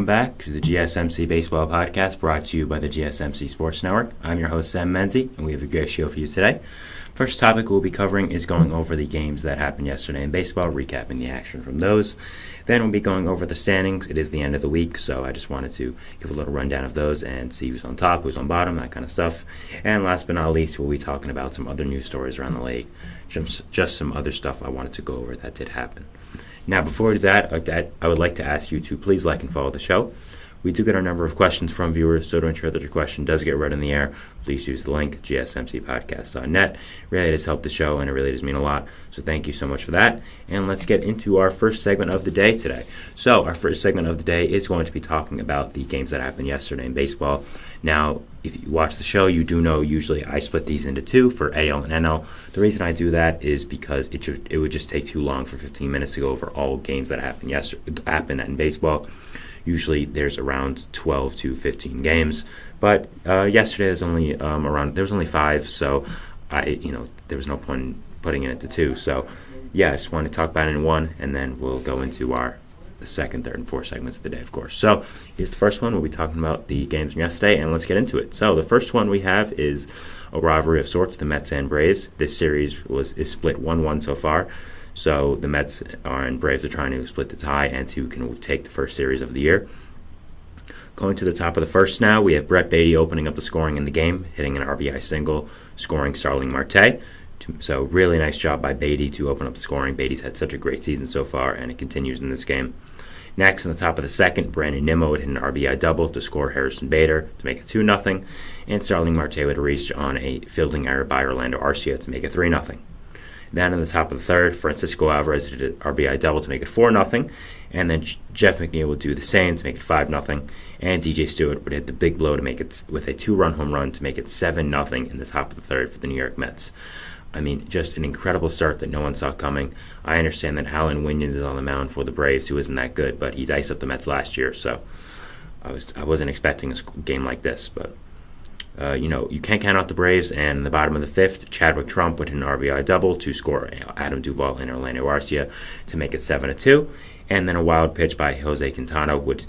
welcome back to the GSMC Baseball Podcast brought to you by the GSMC Sports Network. I'm your host, Sam Menzie, and we have a great show for you today. First topic we'll be covering is going over the games that happened yesterday in baseball, recapping the action from those. Then we'll be going over the standings. It is the end of the week, so I just wanted to give a little rundown of those and see who's on top, who's on bottom, that kind of stuff. And last but not least, we'll be talking about some other news stories around the league, just some other stuff I wanted to go over that did happen. Now, before that, I would like to ask you to please like and follow the show. We do get a number of questions from viewers, so to ensure that your question does get read in the air, please use the link, gsmcpodcast.net. Really does help the show, and it really does mean a lot, so thank you so much for that. And let's get into our first segment of the day today. So, our first segment of the day is going to be talking about the games that happened yesterday in baseball. Now, if you watch the show, you do know usually I split these into two for AL and NL. The reason I do that is because it would just take too long for 15 minutes to go over all games that happened in baseball. Usually there's around 12 to 15 games, but yesterday there was only 5, so there was no point in putting it into 2. So yeah, I just want to talk about it in one, and then we'll go into our second, third, and fourth segments of the day, of course. So here's the first one. We'll be talking about the games from yesterday, and let's get into it. So the first one we have is a rivalry of sorts, the Mets and Braves. This series is split 1-1 so far. So the Mets and Braves are trying to split the tie and who can take the first series of the year. Going to the top of the first now, we have Brett Baty opening up the scoring in the game, hitting an RBI single, scoring Starling Marte. So really nice job by Baty to open up the scoring. Baty's had such a great season so far, and it continues in this game. Next, on the top of the second, Brandon Nimmo would hit an RBI double to score Harrison Bader to make it 2-0, and Starling Marte would reach on a fielding error by Orlando Arcia to make it 3-0. Then in the top of the third, Francisco Alvarez did an RBI double to make it 4-0, and then Jeff McNeil would do the same to make it 5-0, and DJ Stewart would hit the big blow to make it with a 2-run home run to make it 7-0 in the top of the third for the New York Mets. I mean, just an incredible start that no one saw coming. I understand that Alan Winans is on the mound for the Braves, who isn't that good, but he diced up the Mets last year, so I wasn't expecting a game like this, but you can't count out the Braves, and in the bottom of the fifth, Chadwick Trump would hit an RBI double to score Adam Duvall and Orlando Arcia to make it 7-2, and then a wild pitch by Jose Quintana would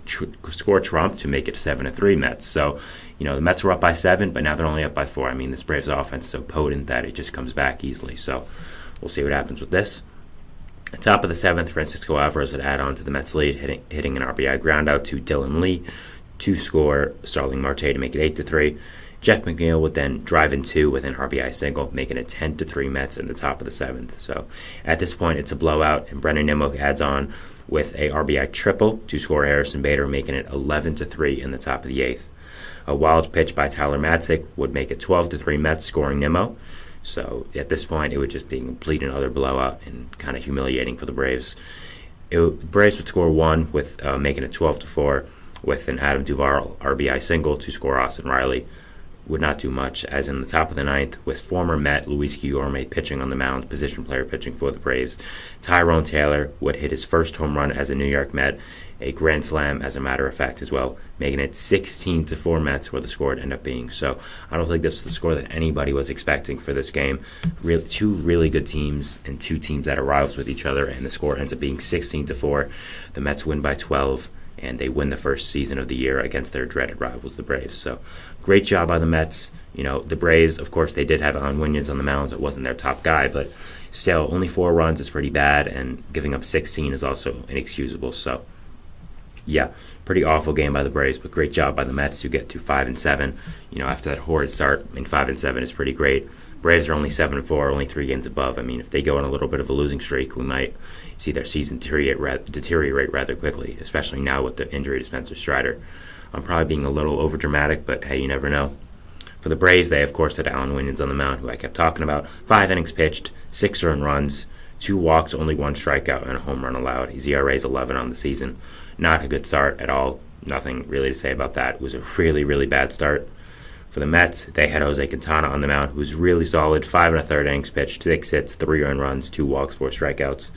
score Trump to make it 7-3 Mets. So, the Mets were up by 7, but now they're only up by 4. I mean, this Braves offense is so potent that it just comes back easily. So, we'll see what happens with this. At top of the seventh, Francisco Alvarez would add on to the Mets' lead, hitting an RBI groundout to Dylan Lee to score Starling Marte to make it 8-3. Jeff McNeil would then drive in 2 with an RBI single, making it 10-3 Mets in the top of the seventh. So at this point, it's a blowout, and Brandon Nimmo adds on with a RBI triple to score Harrison Bader, making it 11-3 in the top of the eighth. A wild pitch by Tyler Matzik would make it 12-3 Mets, scoring Nimmo. So at this point, it would just be a complete and utter blowout and kind of humiliating for the Braves. Braves would score 1 with making it 12-4 with an Adam Duvall RBI single to score Austin Riley. Would not do much, as in the top of the ninth, with former Met Luis Guillorme pitching on the mound, position player pitching for the Braves. Tyrone Taylor would hit his first home run as a New York Met, a grand slam as a matter of fact as well, making it 16-4 Mets, where the score would end up being. So I don't think this is the score that anybody was expecting for this game. Two really good teams and two teams that are rivals with each other, and the score ends up being 16-4. The Mets win by 12. And they win the first season of the year against their dreaded rivals, the Braves. So, great job by the Mets. The Braves, of course, they did have Alan Winans on the mound. It wasn't their top guy, but still, only 4 runs is pretty bad, and giving up 16 is also inexcusable. So, yeah, pretty awful game by the Braves, but great job by the Mets to get to 5-7. After that horrid start, 5-7 is pretty great. Braves are only 7-4, only 3 games above. I mean, if they go on a little bit of a losing streak, we might see their season deteriorate rather quickly, especially now with the injury to Spencer Strider. I'm probably being a little overdramatic, but hey, you never know. For the Braves, they, of course, had Alan Winans on the mound, who I kept talking about. 5 innings pitched, 6 earned runs, 2 walks, only 1 strikeout, and a home run allowed. His ERA is 11 on the season. Not a good start at all. Nothing really to say about that. It was a really, really bad start. For the Mets, they had Jose Quintana on the mound, who was really solid. 5 1/3 innings pitched, 6 hits, 3 earned runs, 2 walks, 4 strikeouts.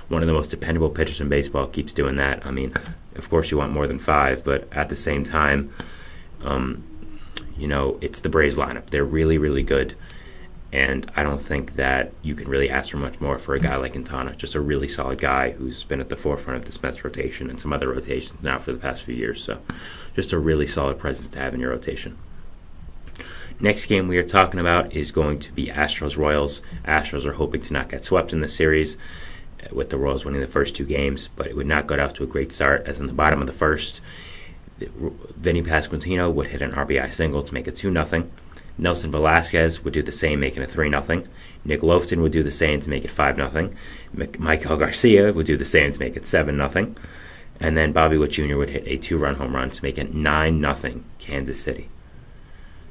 One of the most dependable pitchers in baseball, keeps doing that. I mean, of course you want more than 5, but at the same time, it's the Braves lineup. They're really, really good. And I don't think that you can really ask for much more for a guy like Quintana. Just a really solid guy who's been at the forefront of this Mets rotation and some other rotations now for the past few years. So just a really solid presence to have in your rotation. Next game we are talking about is going to be Astros-Royals. Astros are hoping to not get swept in this series, with the Royals winning the first 2 games, but it would not get off to a great start, as in the bottom of the first, Vinny Pasquantino would hit an RBI single to make it 2-0. Nelson Velasquez would do the same, making it 3-0. Nick Lofton would do the same to make it 5-0. Michael Garcia would do the same to make it 7-0. And then Bobby Witt Jr. would hit a 2-run home run to make it 9-0 Kansas City.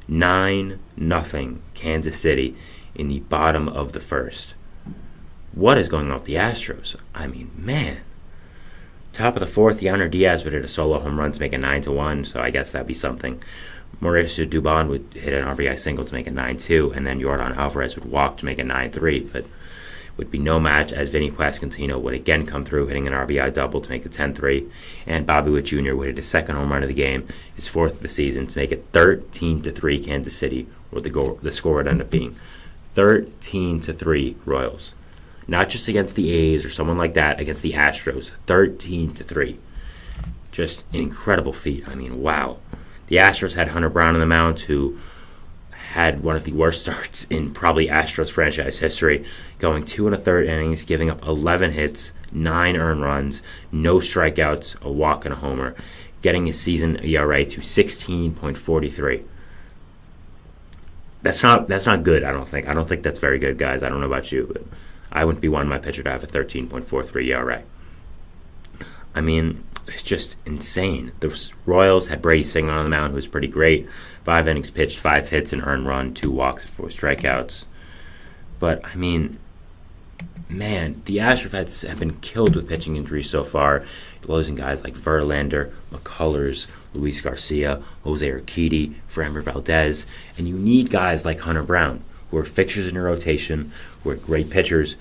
9-0 Kansas City in the bottom of the first. What is going on with the Astros? I mean, man. Top of the fourth, Yainer Diaz would hit a solo home run to make it 9-1, so I guess that'd be something. Mauricio Dubon would hit an RBI single to make it 9-2, and then Yordan Alvarez would walk to make it 9-3, but would be no match, as Vinny Pasquantino would again come through hitting an RBI double to make it 10-3, and Bobby Witt Jr. would hit his second home run of the game, his 4th of the season, to make it 13-3 Kansas City, where the score would end up being 13-3 Royals. Not just against the A's or someone like that, against the Astros. 13-3. Just an incredible feat. I mean, wow. The Astros had Hunter Brown on the mound, who had one of the worst starts in probably Astros franchise history, going 2 1/3 innings, giving up 11 hits, 9 earned runs, no strikeouts, a walk and a homer, getting his season ERA to 16.43. That's not good, I don't think. I don't think that's very good, guys. I don't know about you, but I wouldn't be wanting my pitcher to have a 13.43 ERA. I mean, it's just insane. The Royals had Brady Singer on the mound, who was pretty great. 5 innings pitched, 5 hits, an earned run, 2 walks, 4 strikeouts. But, I mean, man, the Astros have been killed with pitching injuries so far, losing guys like Verlander, McCullers, Luis Garcia, Jose Urquidy, Framber Valdez, and you need guys like Hunter Brown, who are fixtures in your rotation, who are great pitchers,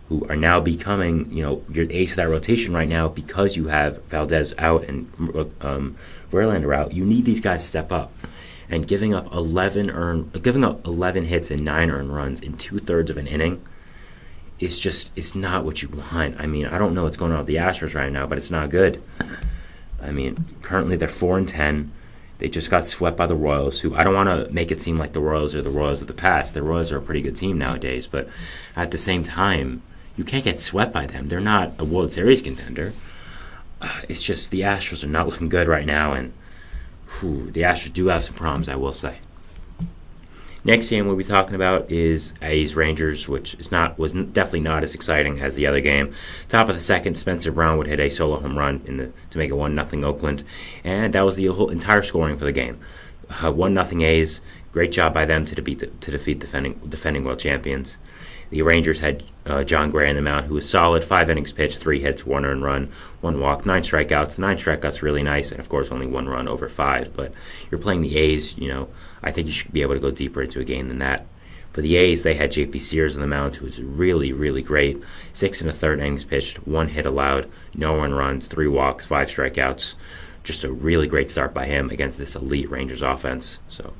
who are now becoming, your ace of that rotation right now because you have Valdez out and Verlander out. You need these guys to step up. And giving up 11 hits and 9 earned runs in 2/3 of an inning it's not what you want. I mean, I don't know what's going on with the Astros right now, but it's not good. I mean, currently they're 4-10. They just got swept by the Royals, who I don't want to make it seem like the Royals are the Royals of the past. The Royals are a pretty good team nowadays, but at the same time, you can't get swept by them. They're not a World Series contender. It's just the Astros are not looking good right now, and the Astros do have some problems, I will say. Next game we'll be talking about is A's-Rangers, which was definitely not as exciting as the other game. Top of the second, Spencer Brown would hit a solo home run to make it 1-0 Oakland, and that was the whole entire scoring for the game. 1-0 A's. Great job by them to defeat defending world champions. The Rangers had John Gray on the mound, who was solid. 5 innings pitched, 3 hits, 1 earned run, 1 walk, 9 strikeouts. 9 strikeouts really nice, and of course only 1 run over 5. But you're playing the A's, I think you should be able to go deeper into a game than that. For the A's, they had J.P. Sears on the mound, who was really, really great. 6 1/3 innings pitched, 1 hit allowed, no earned runs, 3 walks, 5 strikeouts. Just a really great start by him against this elite Rangers offense. So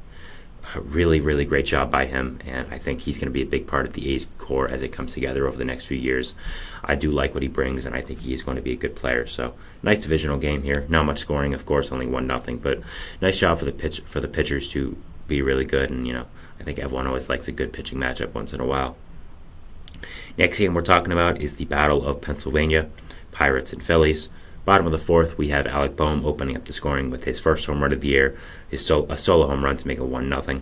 a really, really great job by him, and I think he's going to be a big part of the A's core as it comes together over the next few years. I do like what he brings, and I think he's going to be a good player. So nice divisional game here. Not much scoring, of course, only 1-0, but nice job for the pitchers to be really good, and I think everyone always likes a good pitching matchup once in a while. Next game we're talking about is the Battle of Pennsylvania, Pirates and Phillies. Bottom of the fourth, we have Alec Boehm opening up the scoring with his first home run of the year, a solo home run to make it 1-0.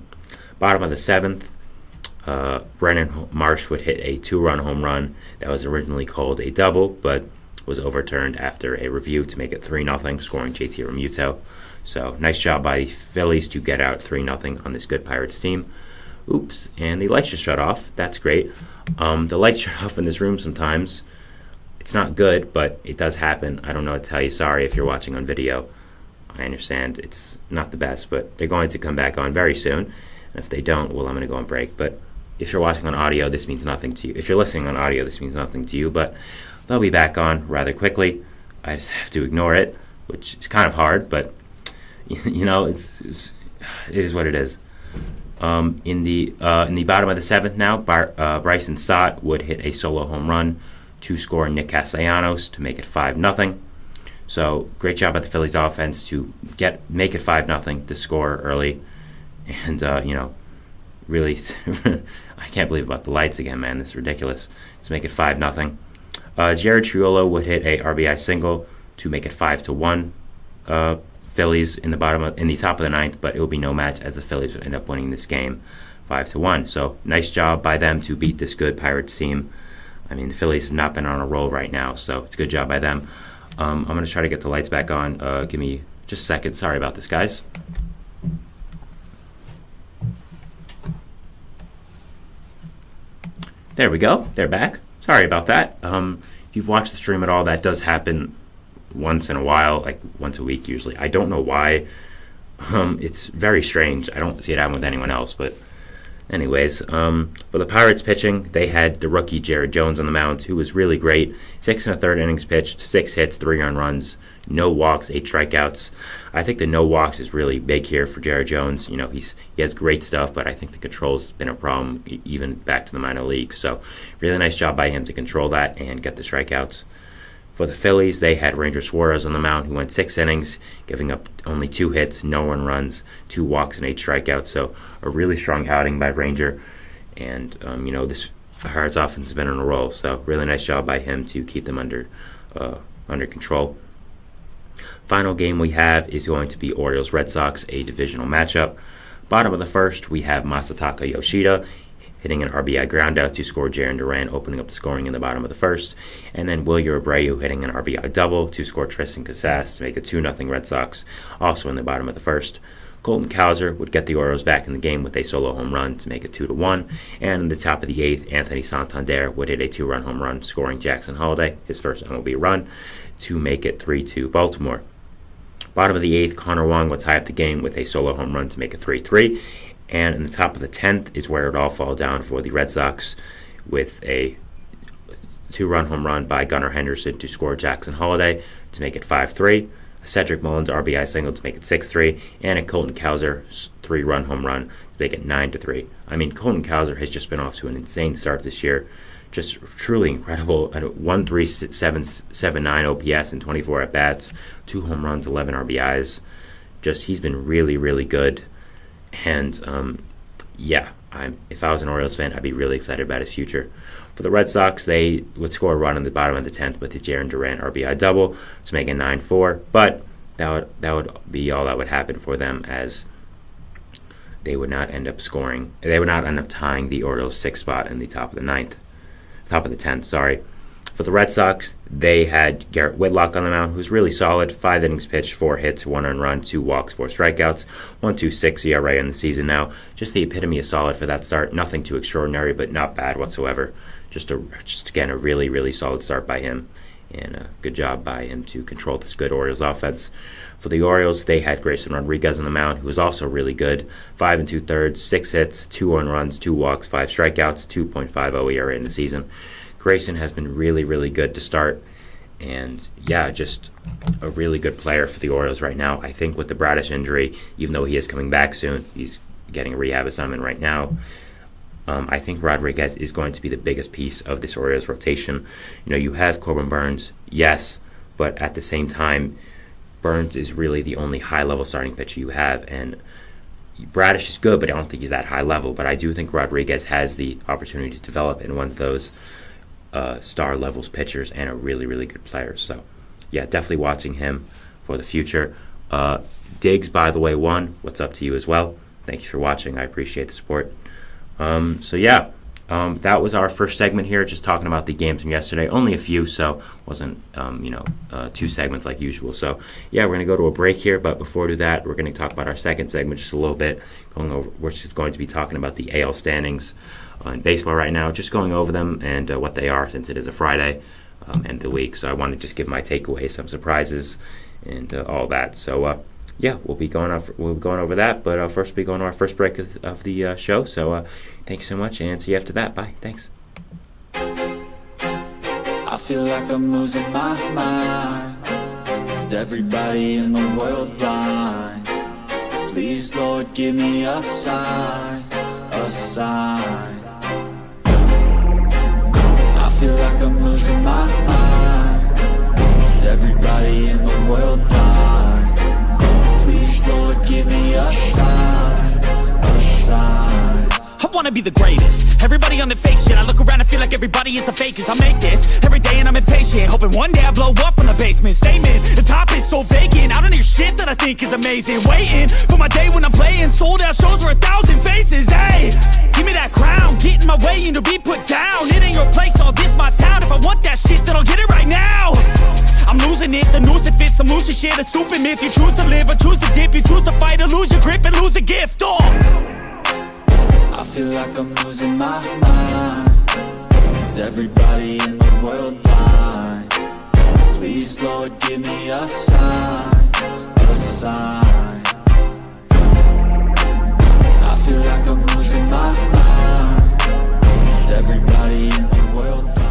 Bottom of the seventh, Brennan Marsh would hit a 2-run home run that was originally called a double, but was overturned after a review to make it 3-0, scoring JT Realmuto. So nice job by the Phillies to get out 3-0 on this good Pirates team. Oops, and the lights just shut off. That's great. The lights shut off in this room sometimes. It's not good, but it does happen. I don't know what to tell you. Sorry if you're watching on video. I understand it's not the best, but they're going to come back on very soon. And if they don't, well, I'm going to go on break. But if you're watching on audio, this means nothing to you. If you're listening on audio, this means nothing to you. But they'll be back on rather quickly. I just have to ignore it, which is kind of hard, but it is what it is. In the bottom of the seventh now, Bryson Stott would hit a solo home run to score Nick Castellanos to make it 5-0. So great job by the Phillies offense to make it 5-0 to score early, and really, I can't believe about the lights again, man. This is ridiculous. To make it 5-0. Jared Triolo would hit a RBI single to make it 5-1. Phillies in the top of the ninth, but it will be no match as the Phillies would end up winning this game 5-1. So nice job by them to beat this good Pirates team. I mean, the Phillies have not been on a roll right now, so it's a good job by them. I'm going to try to get the lights back on. Give me just a second. Sorry about this, guys. There we go. They're back. Sorry about that. If you've watched the stream at all, that does happen once in a while, like once a week usually. I don't know why. It's very strange. I don't see it happen with anyone else, but anyways, for the Pirates pitching, they had the rookie Jared Jones on the mound, who was really great. 6 1/3 innings pitched, 6 hits, 3 earned runs, no walks, 8 strikeouts. I think the no walks is really big here for Jared Jones. You know, he has great stuff, but I think the control's been a problem even back to the minor leagues. So really nice job by him to control that and get the strikeouts. For the Phillies, they had Ranger Suarez on the mound, who went 6 innings, giving up only 2 hits, no earned runs, 2 walks, and 8 strikeouts. So a really strong outing by Ranger. And, this Pirates offense has been on a roll. So really nice job by him to keep them under control. Final game we have is going to be Orioles-Red Sox, a divisional matchup. Bottom of the first, we have Masataka Yoshida hitting an RBI groundout to score Jarren Duran, opening up the scoring in the bottom of the first. And then Wilyer Abreu hitting an RBI double to score Tristan Casas to make it 2-0 Red Sox, also in the bottom of the first. Colton Cowser would get the Orioles back in the game with a solo home run to make it 2-1. And in the top of the eighth, Anthony Santander would hit a 2-run home run, scoring Jackson Holliday, his first MLB run, to make it 3-2 Baltimore. Bottom of the eighth, Connor Wong would tie up the game with a solo home run to make it 3-3. And in the top of the 10th is where it all fall down for the Red Sox with a 2-run home run by Gunnar Henderson to score Jackson Holliday to make it 5-3. A Cedric Mullins RBI single to make it 6-3. And a Colton Cowser 3-run home run to make it 9-3. I mean, Colton Cowser has just been off to an insane start this year. Just truly incredible. At 1.379 OPS in 24 at-bats, 2 home runs, 11 RBIs. He's been really, really good. And, if I was an Orioles fan, I'd be really excited about his future. For the Red Sox, they would score a run in the bottom of the 10th with the Jarren Duran RBI double to make it 9-4. But that would be all that would happen for them, as they would not end up scoring. They would not end up tying the Orioles' 6th spot in the top of the 10th, sorry. For the Red Sox, they had Garrett Whitlock on the mound, who's really solid. 5 innings pitched, 4 hits, 1 earned run, 2 walks, 4 strikeouts, 1.26 ERA in the season now. Just the epitome of solid for that start. Nothing too extraordinary, but not bad whatsoever. Just again, a really, really solid start by him. And a good job by him to control this good Orioles offense. For the Orioles, they had Grayson Rodriguez on the mound, who was also really good. 5 2/3, 6 hits, 2 earned runs, 2 walks, 5 strikeouts, 2.50 ERA in the season. Grayson has been really, really good to start. And, just a really good player for the Orioles right now. I think with the Bradish injury, even though he is coming back soon, he's getting a rehab assignment right now. I think Rodriguez is going to be the biggest piece of this Orioles rotation. You have Corbin Burnes, yes, but at the same time, Burnes is really the only high-level starting pitcher you have. And Bradish is good, but I don't think he's that high level. But I do think Rodriguez has the opportunity to develop in one of those star levels pitchers and a really, really good player. So, definitely watching him for the future. Diggs, by the way, won. What's up to you as well? Thank you for watching. I appreciate the support. That was our first segment here, just talking about the games from yesterday. Only a few, so wasn't, 2 segments like usual. So, we're going to go to a break here, but before we do that, we're going to talk about our second segment just a little bit. We're just going to be talking about the AL standings in baseball right now, just going over them and what they are, since it is a Friday end of the week. So I want to just give my takeaways, some surprises, and all that. So, we'll be going over that, but first we'll be going to our first break of the show. So thank you so much, and see you after that. Bye. Thanks. I feel like I'm losing my mind. Is everybody in the world blind? Please, Lord, give me a sign. a sign. I feel like I'm losing my mind. Is everybody in the world blind? Please, Lord, give me a sign, a sign. I wanna be the greatest. Everybody on the fake shit. I look around and feel like everybody is the fakest. I make this every day and I'm impatient, hoping one day I blow up from the basement. Statement, the top is so vacant. I don't hear shit that I think is amazing. Waiting for my day when I'm playing sold out shows for 1,000 faces. Hey, give me that crown, get in my way and to be put down. It ain't your place, all this my town. If I want that shit, then I'll get it right now. I'm losing it, the noose it fits. I'm losing shit, a stupid myth. You choose to live or choose to dip. You choose to fight or lose your grip and lose a gift. I feel like I'm losing my mind. Is everybody in the world blind? Please, Lord, give me a sign, a sign. I feel like I'm losing my mind. Is everybody in the world blind?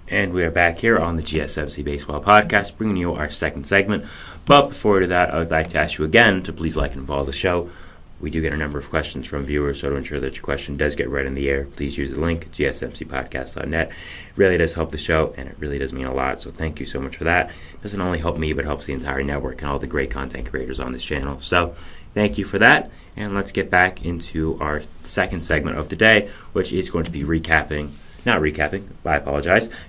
And we are back here on the GSMC Baseball Podcast, bringing you our second segment. But before we do that, I would like to ask you again to please like and follow the show. We do get a number of questions from viewers, so to ensure that your question does get read in the air, please use the link, gsmcpodcast.net. It really does help the show, and it really does mean a lot, so thank you so much for that. It doesn't only help me, but helps the entire network and all the great content creators on this channel. So thank you for that, and let's get back into our second segment of the day, which is going to be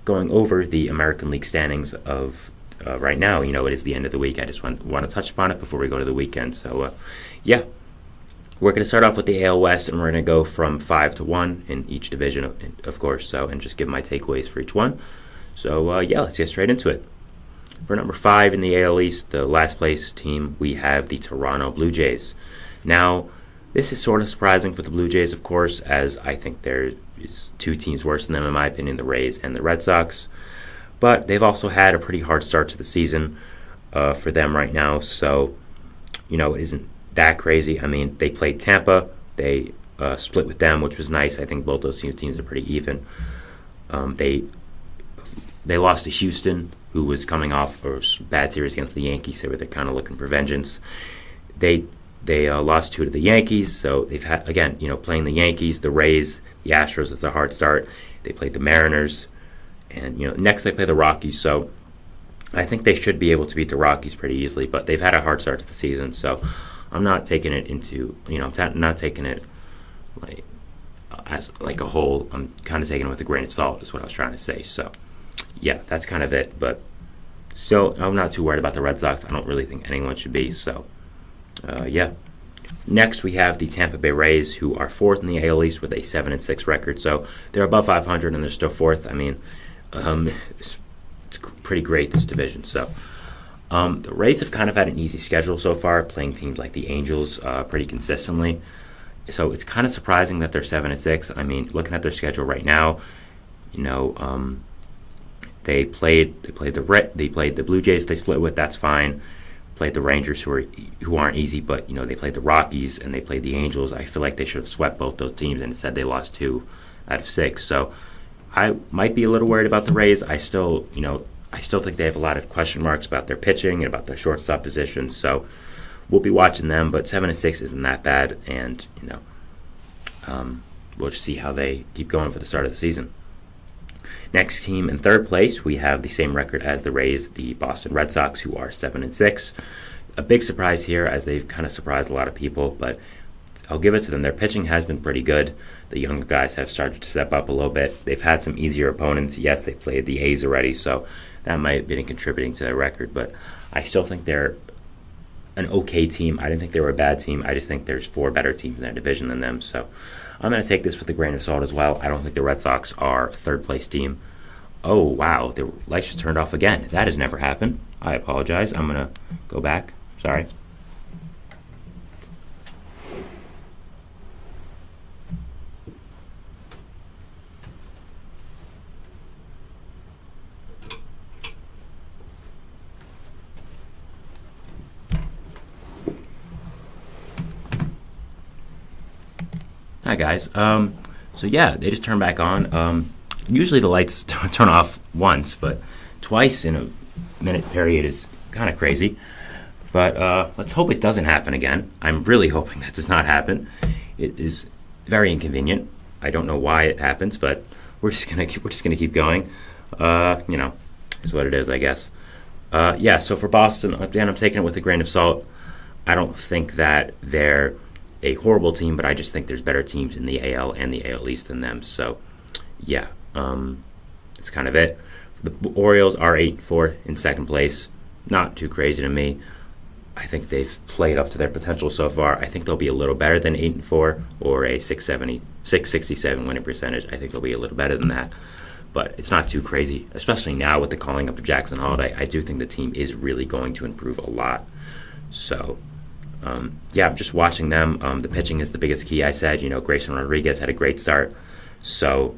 going over the American League standings of right now. You know, it is the end of the week. I just want to touch upon it before we go to the weekend. So, we're going to start off with the AL West, and we're going to go from 5 to 1 in each division, of course, and just give my takeaways for each one. So, let's get straight into it. For number 5 in the AL East, the last place team, we have the Toronto Blue Jays. Now, this is sort of surprising for the Blue Jays, of course, as I think there is two teams worse than them, in my opinion, the Rays and the Red Sox. But they've also had a pretty hard start to the season for them right now. So, it isn't that crazy. I mean, they played Tampa. They split with them, which was nice. I think both those two teams are pretty even. They lost to Houston, who was coming off a bad series against the Yankees. They're kind of looking for vengeance. They lost 2 to the Yankees, so they've had, again, playing the Yankees, the Rays, the Astros, it's a hard start. They played the Mariners, and, next they play the Rockies, so I think they should be able to beat the Rockies pretty easily, but they've had a hard start to the season, so I'm not taking it I'm not taking it as a whole. I'm kind of taking it with a grain of salt, is what I was trying to say, so, yeah, that's kind of it, but still, I'm not too worried about the Red Sox. I don't really think anyone should be, so. Next, we have the Tampa Bay Rays, who are 4th in the AL East with a 7-6 record. So they're above 500 and they're still 4th. I mean, it's pretty great, this division. So the Rays have kind of had an easy schedule so far, playing teams like the Angels pretty consistently. So it's kind of surprising that they're 7-6. I mean, looking at their schedule right now, they played the Blue Jays. They split with. That's fine. Played the Rangers, who aren't easy, but they played the Rockies and they played the Angels. I feel like they should have swept both those teams, and instead they lost 2 out of 6. So I might be a little worried about the Rays. I still think they have a lot of question marks about their pitching and about their shortstop position. So we'll be watching them, but 7-6 isn't that bad, and we'll just see how they keep going for the start of the season. Next team in 3rd place, we have the same record as the Rays, the Boston Red Sox, who are 7-6. A big surprise here, as they've kind of surprised a lot of people, but I'll give it to them. Their pitching has been pretty good. The younger guys have started to step up a little bit. They've had some easier opponents. Yes, they played the A's already, so that might have been contributing to their record, but I still think they're an okay team. I didn't think they were a bad team. I just think there's 4 better teams in their division than them, so I'm going to take this with a grain of salt as well. I don't think the Red Sox are a 3rd place team. Oh, wow, the lights just turned off again. That has never happened. I apologize. I'm going to go back. Sorry. Hi, guys. So yeah, they just turned back on. Usually the lights turn off once, but twice in a minute period is kind of crazy. But let's hope it doesn't happen again. I'm really hoping that does not happen. It is very inconvenient. I don't know why it happens, but we're just gonna keep going. Is what it is, I guess. So for Boston, again, I'm taking it with a grain of salt. I don't think that they're a horrible team, but I just think there's better teams in the AL and the AL East than them. So, yeah, that's kind of it. The Orioles are 8-4 in second place. Not too crazy to me. I think they've played up to their potential so far. I think they'll be a little better than 8-4 or a 667 winning percentage. I think they'll be a little better than that. But it's not too crazy, especially now with the calling up of Jackson Holiday. I do think the team is really going to improve a lot. So, I'm just watching them. The pitching is the biggest key, I said. Grayson Rodriguez had a great start. So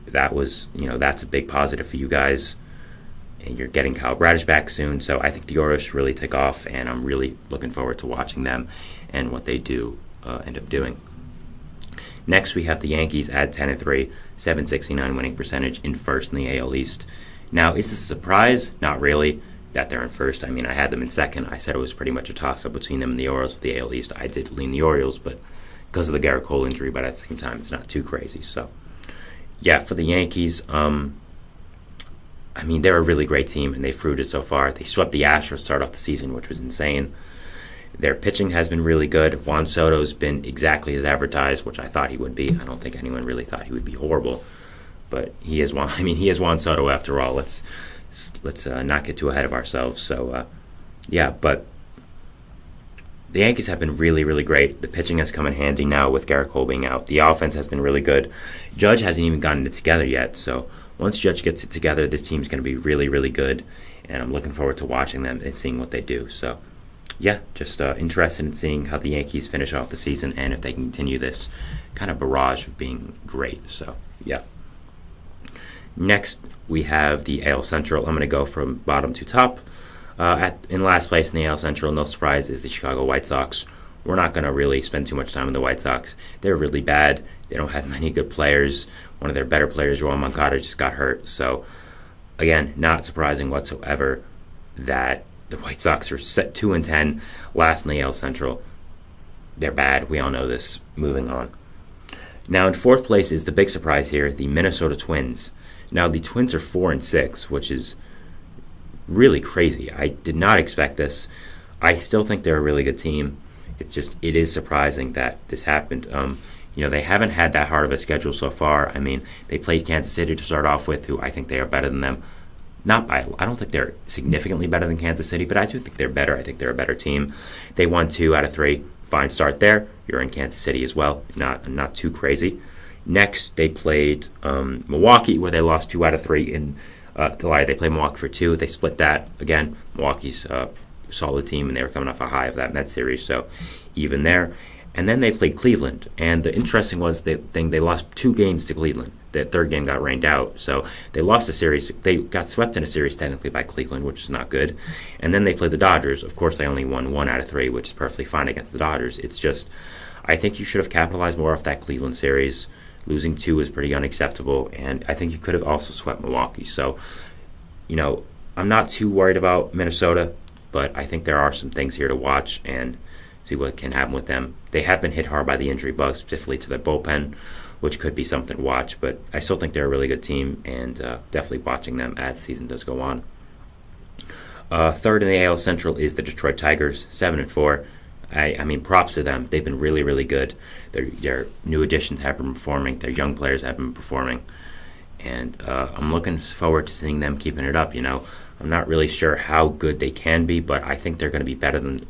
that was, that's a big positive for you guys. And you're getting Kyle Bradish back soon. So I think the Orioles should really take off, and I'm really looking forward to watching them and what they do end up doing. Next, we have the Yankees at 10-3, 769 winning percentage in first in the AL East. Now, is this a surprise? Not really that they're in first. I mean, I had them in second. I said it was pretty much a toss-up between them and the Orioles for the AL East. I did lean the Orioles, but because of the Garrett Cole injury, but at the same time, it's not too crazy. So, for the Yankees, they're a really great team, and they've proved it so far. They swept the Astros to start off the season, which was insane. Their pitching has been really good. Juan Soto's been exactly as advertised, which I thought he would be. I don't think anyone really thought he would be horrible, but he is Juan. He is Juan Soto after all. Let's not get too ahead of ourselves. So, but the Yankees have been really, really great. The pitching has come in handy now with Garrett Cole being out. The offense has been really good. Judge hasn't even gotten it together yet. So once Judge gets it together, this team's going to be really, really good, and I'm looking forward to watching them and seeing what they do. So, just interested in seeing how the Yankees finish off the season and if they can continue this kind of barrage of being great. So, Next, we have the AL Central. I'm going to go from bottom to top. In last place in the AL Central, no surprise, is the Chicago White Sox. We're not going to really spend too much time on the White Sox. They're really bad. They don't have many good players. One of their better players, Joel Moncada, just got hurt. So, again, not surprising whatsoever that the White Sox are set 2-10, last in the AL Central. They're bad. We all know this. Moving on. Now, in fourth place is the big surprise here, the Minnesota Twins. Now, the Twins are 4-6, which is really crazy. I did not expect this. I still think they're a really good team. It is surprising that this happened. They haven't had that hard of a schedule so far. They played Kansas City to start off with, who I think they are better than them. I don't think they're significantly better than Kansas City, but I do think they're better. I think they're a better team. They won 2 out of 3. Fine start there. You're in Kansas City as well. Not too crazy. Next, they played Milwaukee, where they lost 2 out of 3 in July. They played Milwaukee for 2. They split that. Again, Milwaukee's a solid team, and they were coming off a high of that Mets series, so even there. And then they played Cleveland. And the interesting was they lost 2 games to Cleveland. The third game got rained out. So they lost a series. They got swept in a series technically by Cleveland, which is not good. And then they played the Dodgers. Of course, they only won 1 out of 3, which is perfectly fine against the Dodgers. It's just, I think you should have capitalized more off that Cleveland series. Losing 2 is pretty unacceptable. And I think you could have also swept Milwaukee. So, I'm not too worried about Minnesota, but I think there are some things here to watch and see what can happen with them. They have been hit hard by the injury bug, specifically to their bullpen, which could be something to watch. But I still think they're a really good team, and definitely watching them as the season does go on. Third in the AL Central is the Detroit Tigers, 7-4. Props to them. They've been really, really good. Their new additions have been performing. Their young players have been performing. And I'm looking forward to seeing them keeping it up. I'm not really sure how good they can be, but I think they're going to be better than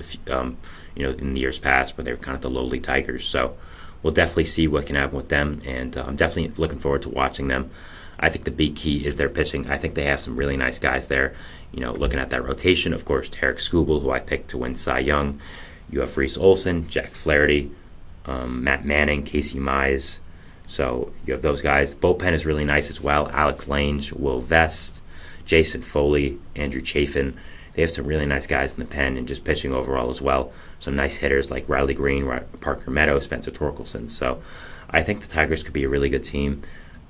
in the years past, where they were kind of the lowly Tigers. So we'll definitely see what can happen with them, and I'm definitely looking forward to watching them. I think the big key is their pitching. I think they have some really nice guys there. Looking at that rotation, of course, Tarek Skubal, who I picked to win Cy Young. You have Reese Olson, Jack Flaherty, Matt Manning, Casey Mize. So you have those guys. The bullpen is really nice as well. Alex Lange, Will Vest, Jason Foley, Andrew Chafin. They have some really nice guys in the pen and just pitching overall as well. Some nice hitters like Riley Green, Parker Meadows, Spencer Torkelson. So I think the Tigers could be a really good team.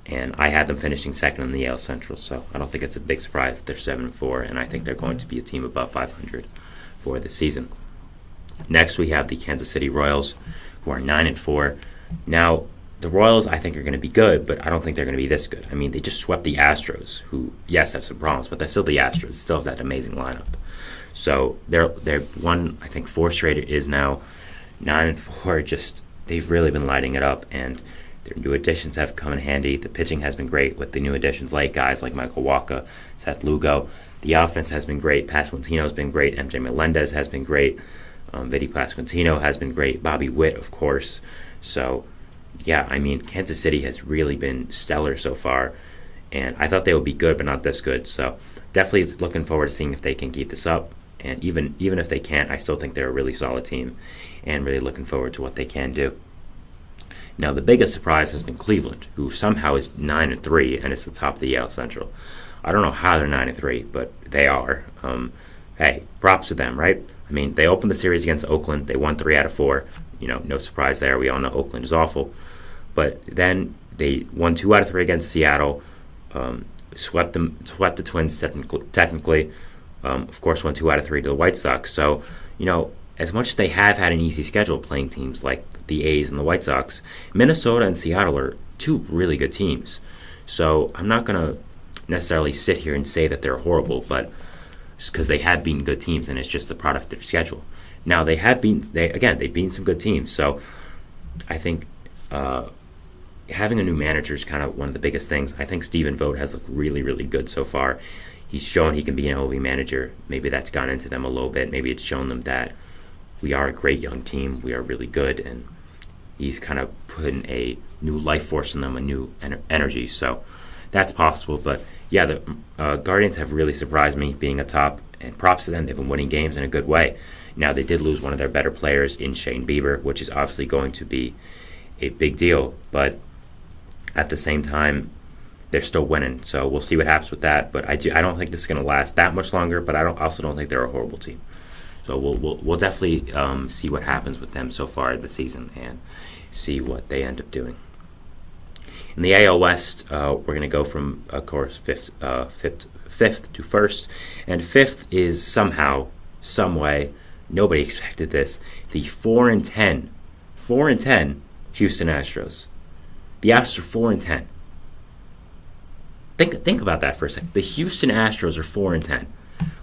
and I had them finishing second in the AL Central, so I don't think it's a big surprise that they're 7-4, and I think they're going to be a team above 500 for the season. Next, we have the Kansas City Royals, who are 9-4. Now, the Royals, I think, are going to be good, but I don't think they're going to be this good. I mean, they just swept the Astros, who, yes, have some problems, but they're still the Astros. They still have that amazing lineup. So they're one, I think, 4 straight is now 9-4. Just they've really been lighting it up, and their new additions have come in handy. The pitching has been great with the new additions, like guys like Michael Wacha, Seth Lugo. The offense has been great. Pasquantino has been great. MJ Melendez has been great. Vinny Pasquantino has been great. Bobby Witt, of course. So, yeah, I mean, Kansas City has really been stellar so far, and I thought they would be good, but not this good. So, definitely looking forward to seeing if they can keep this up. And even if they can't, I still think they're a really solid team, and really looking forward to what they can do. Now, the biggest surprise has been Cleveland, who somehow is 9-3 and is the top of the AL Central. I don't know how they're 9-3, but they are. Hey, props to them, right? I mean, they opened the series against Oakland. They won 3 out of 4. No surprise there. We all know Oakland is awful. But then they won 2 out of 3 against Seattle. Swept the Twins technically. Of course, won 2 out of 3 to the White Sox. So, as much as they have had an easy schedule playing teams like the A's and the White Sox, Minnesota and Seattle are 2 really good teams. So I'm not going to necessarily sit here and say that they're horrible, but because they have beaten good teams, and it's just the product of their schedule. Now they've beaten some good teams. So I think having a new manager is kind of one of the biggest things. I think Stephen Vogt has looked really, really good so far. He's shown he can be an MLB manager. Maybe that's gone into them a little bit. Maybe it's shown them that we are a great young team. We are really good, and he's kind of putting a new life force in them, a new energy. So that's possible. But yeah, the Guardians have really surprised me being atop, and props to them. They've been winning games in a good way. Now, they did lose one of their better players in Shane Bieber, which is obviously going to be a big deal. But at the same time, they're still winning. So we'll see what happens with that. But I don't think this is going to last that much longer. But I also don't think they're a horrible team. So we'll definitely see what happens with them so far this season and see what they end up doing. In the AL West, we're going to go from, of course, fifth to first, and fifth is somehow, some way, nobody expected this. The 4-10 Houston Astros. The Astros are 4-10. Think about that for a second. The Houston Astros are 4-10.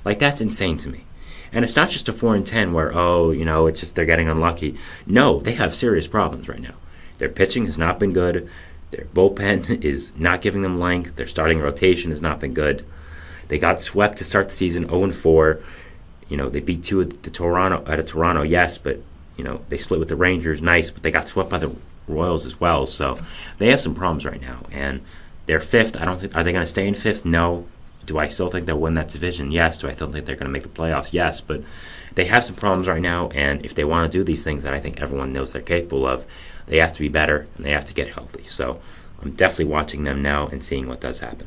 Like, that's insane to me. And it's not just a 4-10 where, it's just they're getting unlucky. No, they have serious problems right now. Their pitching has not been good. Their bullpen is not giving them length. Their starting rotation has not been good. They got swept to start the season 0-4. They beat 2 at Toronto, yes, but they split with the Rangers, nice, but they got swept by the Royals as well. So they have some problems right now. And they're fifth. Are they going to stay in fifth? No. Do I still think they'll win that division? Yes. Do I still think they're going to make the playoffs? Yes. But they have some problems right now, and if they want to do these things that I think everyone knows they're capable of, they have to be better, and they have to get healthy. So I'm definitely watching them now and seeing what does happen.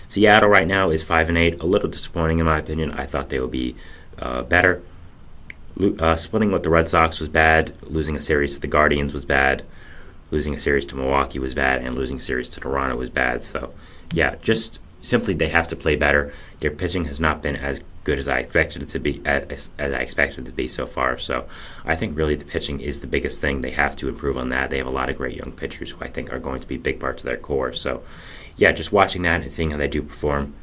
Seattle right now is 5-8, a little disappointing in my opinion. I thought they would be better. Splitting with the Red Sox was bad. Losing a series to the Guardians was bad. Losing a series to Milwaukee was bad, and losing a series to Toronto was bad. So, yeah, just simply they have to play better. Their pitching has not been as good as I expected it to be, as I expected it to be so far. So I think really the pitching is the biggest thing. They have to improve on that. They have a lot of great young pitchers who I think are going to be big parts of their core. So, yeah, just watching that and seeing how they do perform.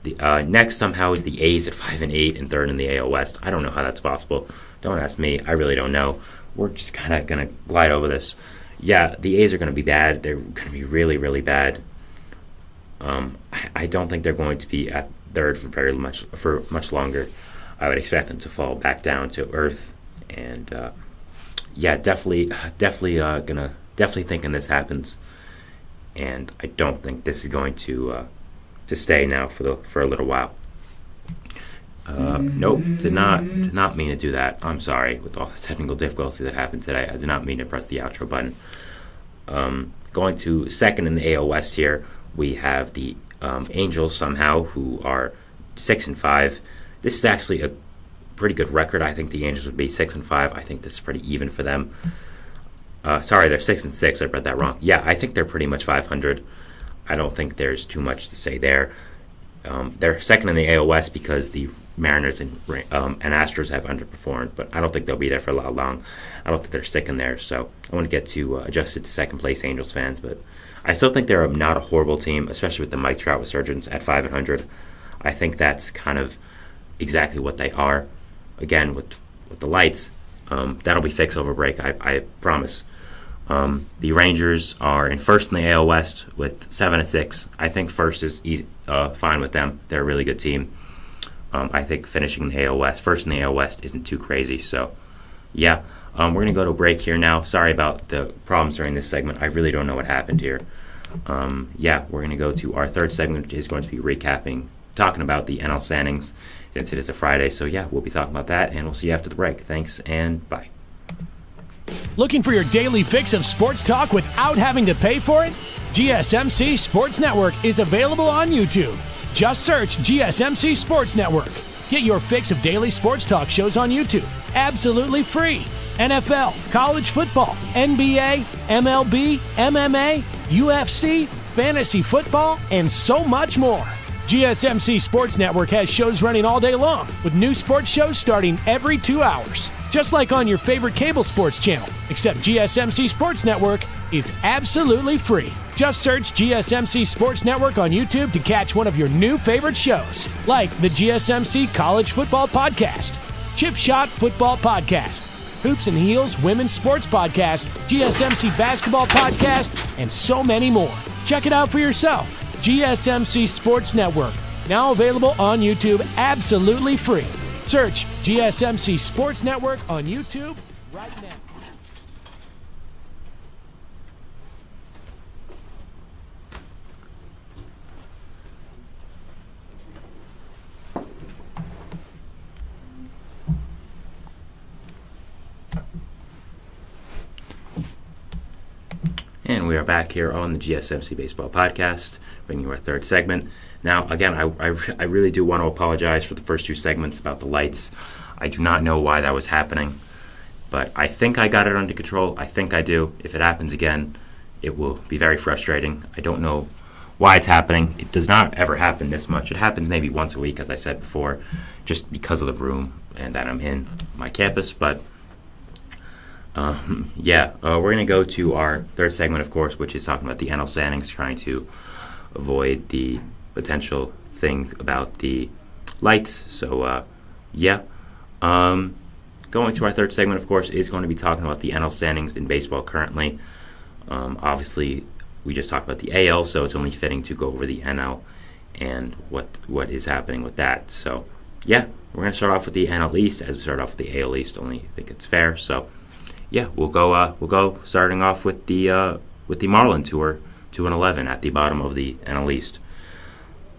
The next somehow is the A's at 5-8 and third in the AL West. I don't know how that's possible. Don't ask me. I really don't know. We're just kind of going to glide over this. Yeah, the A's are going to be bad. They're going to be really, really bad. I don't think they're going to be at third for much longer. I would expect them to fall back down to earth. And definitely thinking this happens. And I don't think this is going to stay now for a little while. Nope, did not mean to do that. I'm sorry, with all the technical difficulties that happened today, I did not mean to press the outro button. Going to second in the AL West here, we have the Angels somehow, who are 6-5. This is actually a pretty good record. I think the Angels would be 6-5. I think this is pretty even for them. Sorry, they're 6-6. I read that wrong. Yeah, I think they're pretty much 500. I don't think there's too much to say there. They're second in the AL West because the Mariners and Astros have underperformed, but I don't think they'll be there for a lot long. I don't think they're sticking there, so I want to get to adjusted to second place Angels fans, but I still think they're not a horrible team, especially with the Mike Trout resurgence at 500. I think that's kind of exactly what they are. Again, with the lights, that'll be fixed over break, I promise. The Rangers are in first in the AL West with 7-6. I think first is fine with them. They're a really good team. I think finishing in the AL West, first in the AL West, isn't too crazy. So, yeah, we're going to go to a break here now. Sorry about the problems during this segment. I really don't know what happened here. We're going to go to our third segment, which is going to be talking about the NL standings, since it is a Friday. So, yeah, we'll be talking about that, and we'll see you after the break. Thanks, and bye. Looking for your daily fix of sports talk without having to pay for it? GSMC Sports Network is available on YouTube. Just search GSMC Sports Network. Get your fix of daily sports talk shows on YouTube, absolutely free. NFL, college football, NBA, MLB, MMA, UFC, fantasy football, and so much more. GSMC Sports Network has shows running all day long, with new sports shows starting every 2 hours. Just like on your favorite cable sports channel, except GSMC Sports Network is absolutely free. Just search GSMC Sports Network on YouTube to catch one of your new favorite shows, like the GSMC College Football Podcast, Chip Shot Football Podcast, Hoops and Heels Women's Sports Podcast, GSMC Basketball Podcast, and so many more. Check it out for yourself. GSMC Sports Network, now available on YouTube absolutely free. Search GSMC Sports Network on YouTube right now. And we are back here on the GSMC Baseball Podcast, bringing you our third segment. Now, again, I really do want to apologize for the first two segments about the lights. I do not know why that was happening, but I think I got it under control. I think I do. If it happens again, it will be very frustrating. I don't know why it's happening. It does not ever happen this much. It happens maybe once a week, as I said before, just because of the room and that I'm in my campus, but we're going to go to our third segment, of course, which is talking about the NL standings, trying to avoid the potential thing about the lights. So, going to our third segment, of course, is going to be talking about the NL standings in baseball currently. Obviously, we just talked about the AL, so it's only fitting to go over the NL and what is happening with that. So, we're going to start off with the NL East as we start off with the AL East. Only think it's fair. So, we'll go starting off with the Marlins, who are 2-11 at the bottom of the NL East.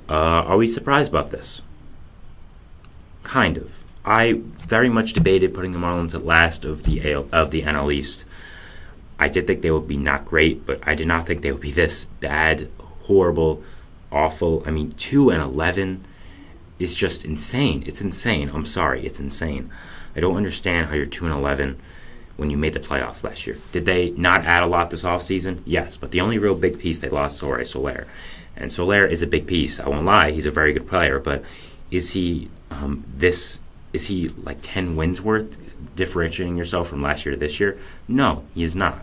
Are we surprised about this? Kind of. I very much debated putting the Marlins at last of the NL East. I did think they would be not great, but I did not think they would be this bad, horrible, awful. I mean, 2-11 is just insane. It's insane. I'm sorry, it's insane. I don't understand how you're 2-11 when you made the playoffs last year. Did they not add a lot this offseason? Yes, but the only real big piece they lost is Jorge Soler. And Soler is a big piece. I won't lie, he's a very good player, but is he is he like 10 wins worth, differentiating yourself from last year to this year? No, he is not.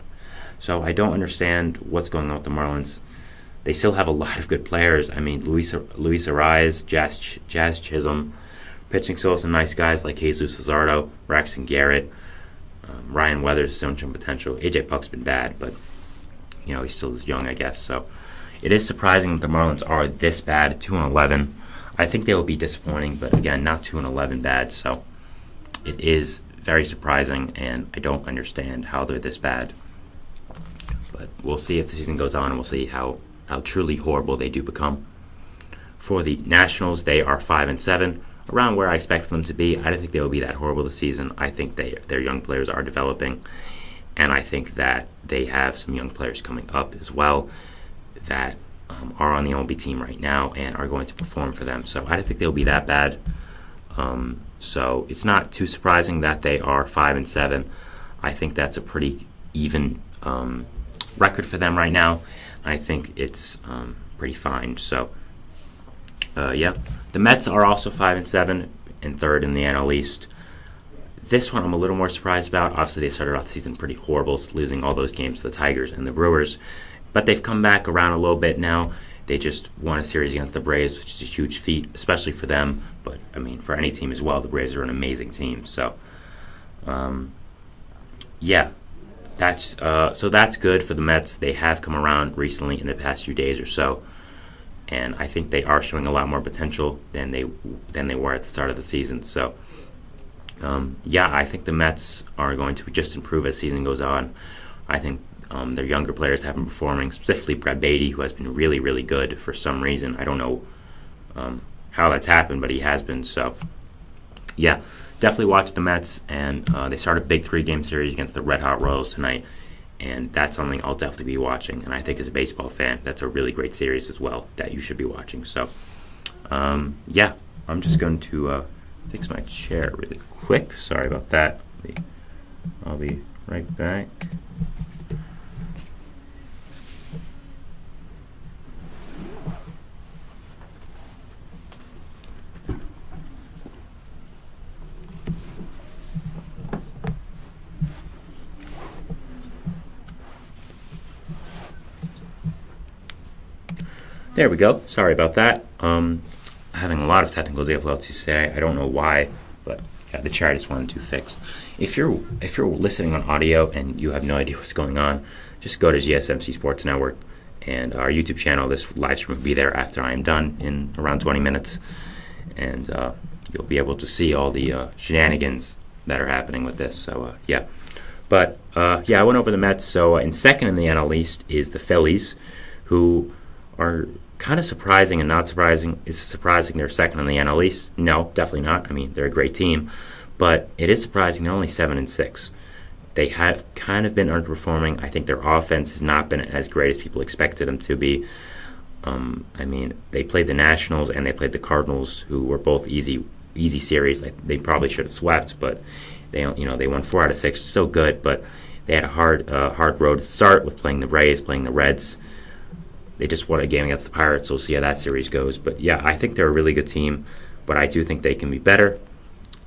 So I don't understand what's going on with the Marlins. They still have a lot of good players. I mean, Luis Arias, Jazz Chisholm, pitching still some nice guys like Jesus Luzardo, Braxton Garrett, Ryan Weathers, shown some potential. AJ Puck's been bad, but he still is young, I guess. So it is surprising that the Marlins are this bad, 2-11. I think they will be disappointing, but again, not 2-11 bad. So it is very surprising, and I don't understand how they're this bad. But we'll see if the season goes on, and we'll see how truly horrible they do become. For the Nationals, they are 5-7. Around where I expect them to be. I don't think they will be that horrible this season. I think their young players are developing, and I think that they have some young players coming up as well that are on the MLB team right now and are going to perform for them. So I don't think they'll be that bad. So it's not too surprising that they are 5-7. I think that's a pretty even record for them right now. I think it's pretty fine. So, yeah. The Mets are also 5-7 and third in the NL East. This one I'm a little more surprised about. Obviously, they started off the season pretty horrible, losing all those games to the Tigers and the Brewers. But they've come back around a little bit now. They just won a series against the Braves, which is a huge feat, especially for them. But, I mean, for any team as well, the Braves are an amazing team. So, yeah. That's good for the Mets. They have come around recently in the past few days or so. And I think they are showing a lot more potential than they were at the start of the season. So, yeah, I think the Mets are going to just improve as the season goes on. I think their younger players have been performing, specifically Brett Beatty, who has been really, really good for some reason. I don't know how that's happened, but he has been. So, yeah, definitely watch the Mets. And they start a big 3-game series against the Red Hot Royals tonight. And that's something I'll definitely be watching. And I think as a baseball fan, that's a really great series as well that you should be watching. So, yeah, I'm just going to fix my chair really quick. Sorry about that. I'll be right back. There we go. Sorry about that. Having a lot of technical difficulties today. I don't know why, but yeah, the chair I just wanted to fix. If you're listening on audio and you have no idea what's going on, just go to GSMC Sports Network and our YouTube channel. This live stream will be there after I am done in around 20 minutes, and you'll be able to see all the shenanigans that are happening with this. So yeah, but yeah, I went over the Mets. So in second in the NL East is the Phillies, who are kind of surprising and not surprising. Is it surprising they're second in the NL East? No, definitely not. I mean, they're a great team, but it is surprising they're only 7-6. They have kind of been underperforming. I think their offense has not been as great as people expected them to be. I mean, they played the Nationals and they played the Cardinals, who were both easy series. They probably should have swept, but they won 4 out of 6. Still good, but they had a hard road to start with playing the Rays, playing the Reds. They just won a game against the Pirates, so we'll see how that series goes. But yeah, I think they're a really good team, but I do think they can be better,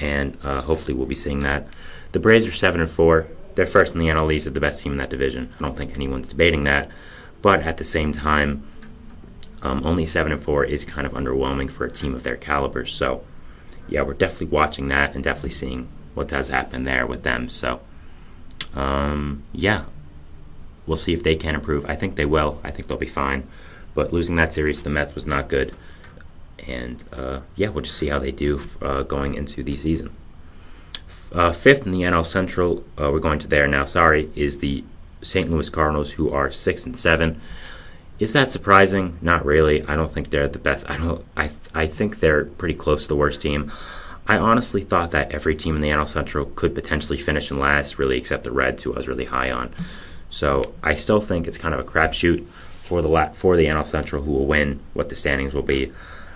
and hopefully we'll be seeing that. The Braves are 7-4. They're first in the NL East. They're the best team in that division. I don't think anyone's debating that. But at the same time, only 7-4 is kind of underwhelming for a team of their caliber. So yeah, we're definitely watching that and definitely seeing what does happen there with them. So yeah. We'll see if they can improve. I think they will. I think they'll be fine. But losing that series to the Mets was not good. And, yeah, we'll just see how they do going into the season. Fifth in the NL Central, we're going to there now, is the St. Louis Cardinals, who are 6-7. Is that surprising? Not really. I don't think they're the best. I think they're pretty close to the worst team. I honestly thought that every team in the NL Central could potentially finish in last, really, except the Reds, who I was really high on. So I still think it's kind of a crapshoot for the NL Central, who will win, what the standings will be.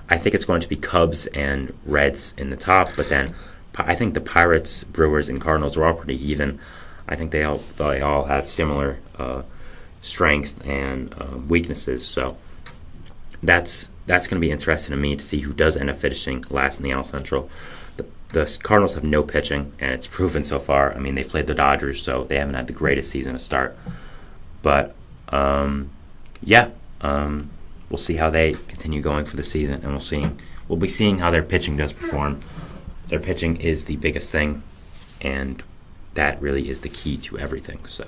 I think it's going to be Cubs and Reds in the top, but then I think the Pirates, Brewers, and Cardinals are all pretty even. I think they all have similar strengths and weaknesses. So that's going to be interesting to me to see who does end up finishing last in the NL Central. The Cardinals have no pitching, and it's proven so far. I mean, they played the Dodgers, so they haven't had the greatest season to start. But, yeah, we'll see how they continue going for the season, and we'll be seeing how their pitching does perform. Their pitching is the biggest thing, and that really is the key to everything. So,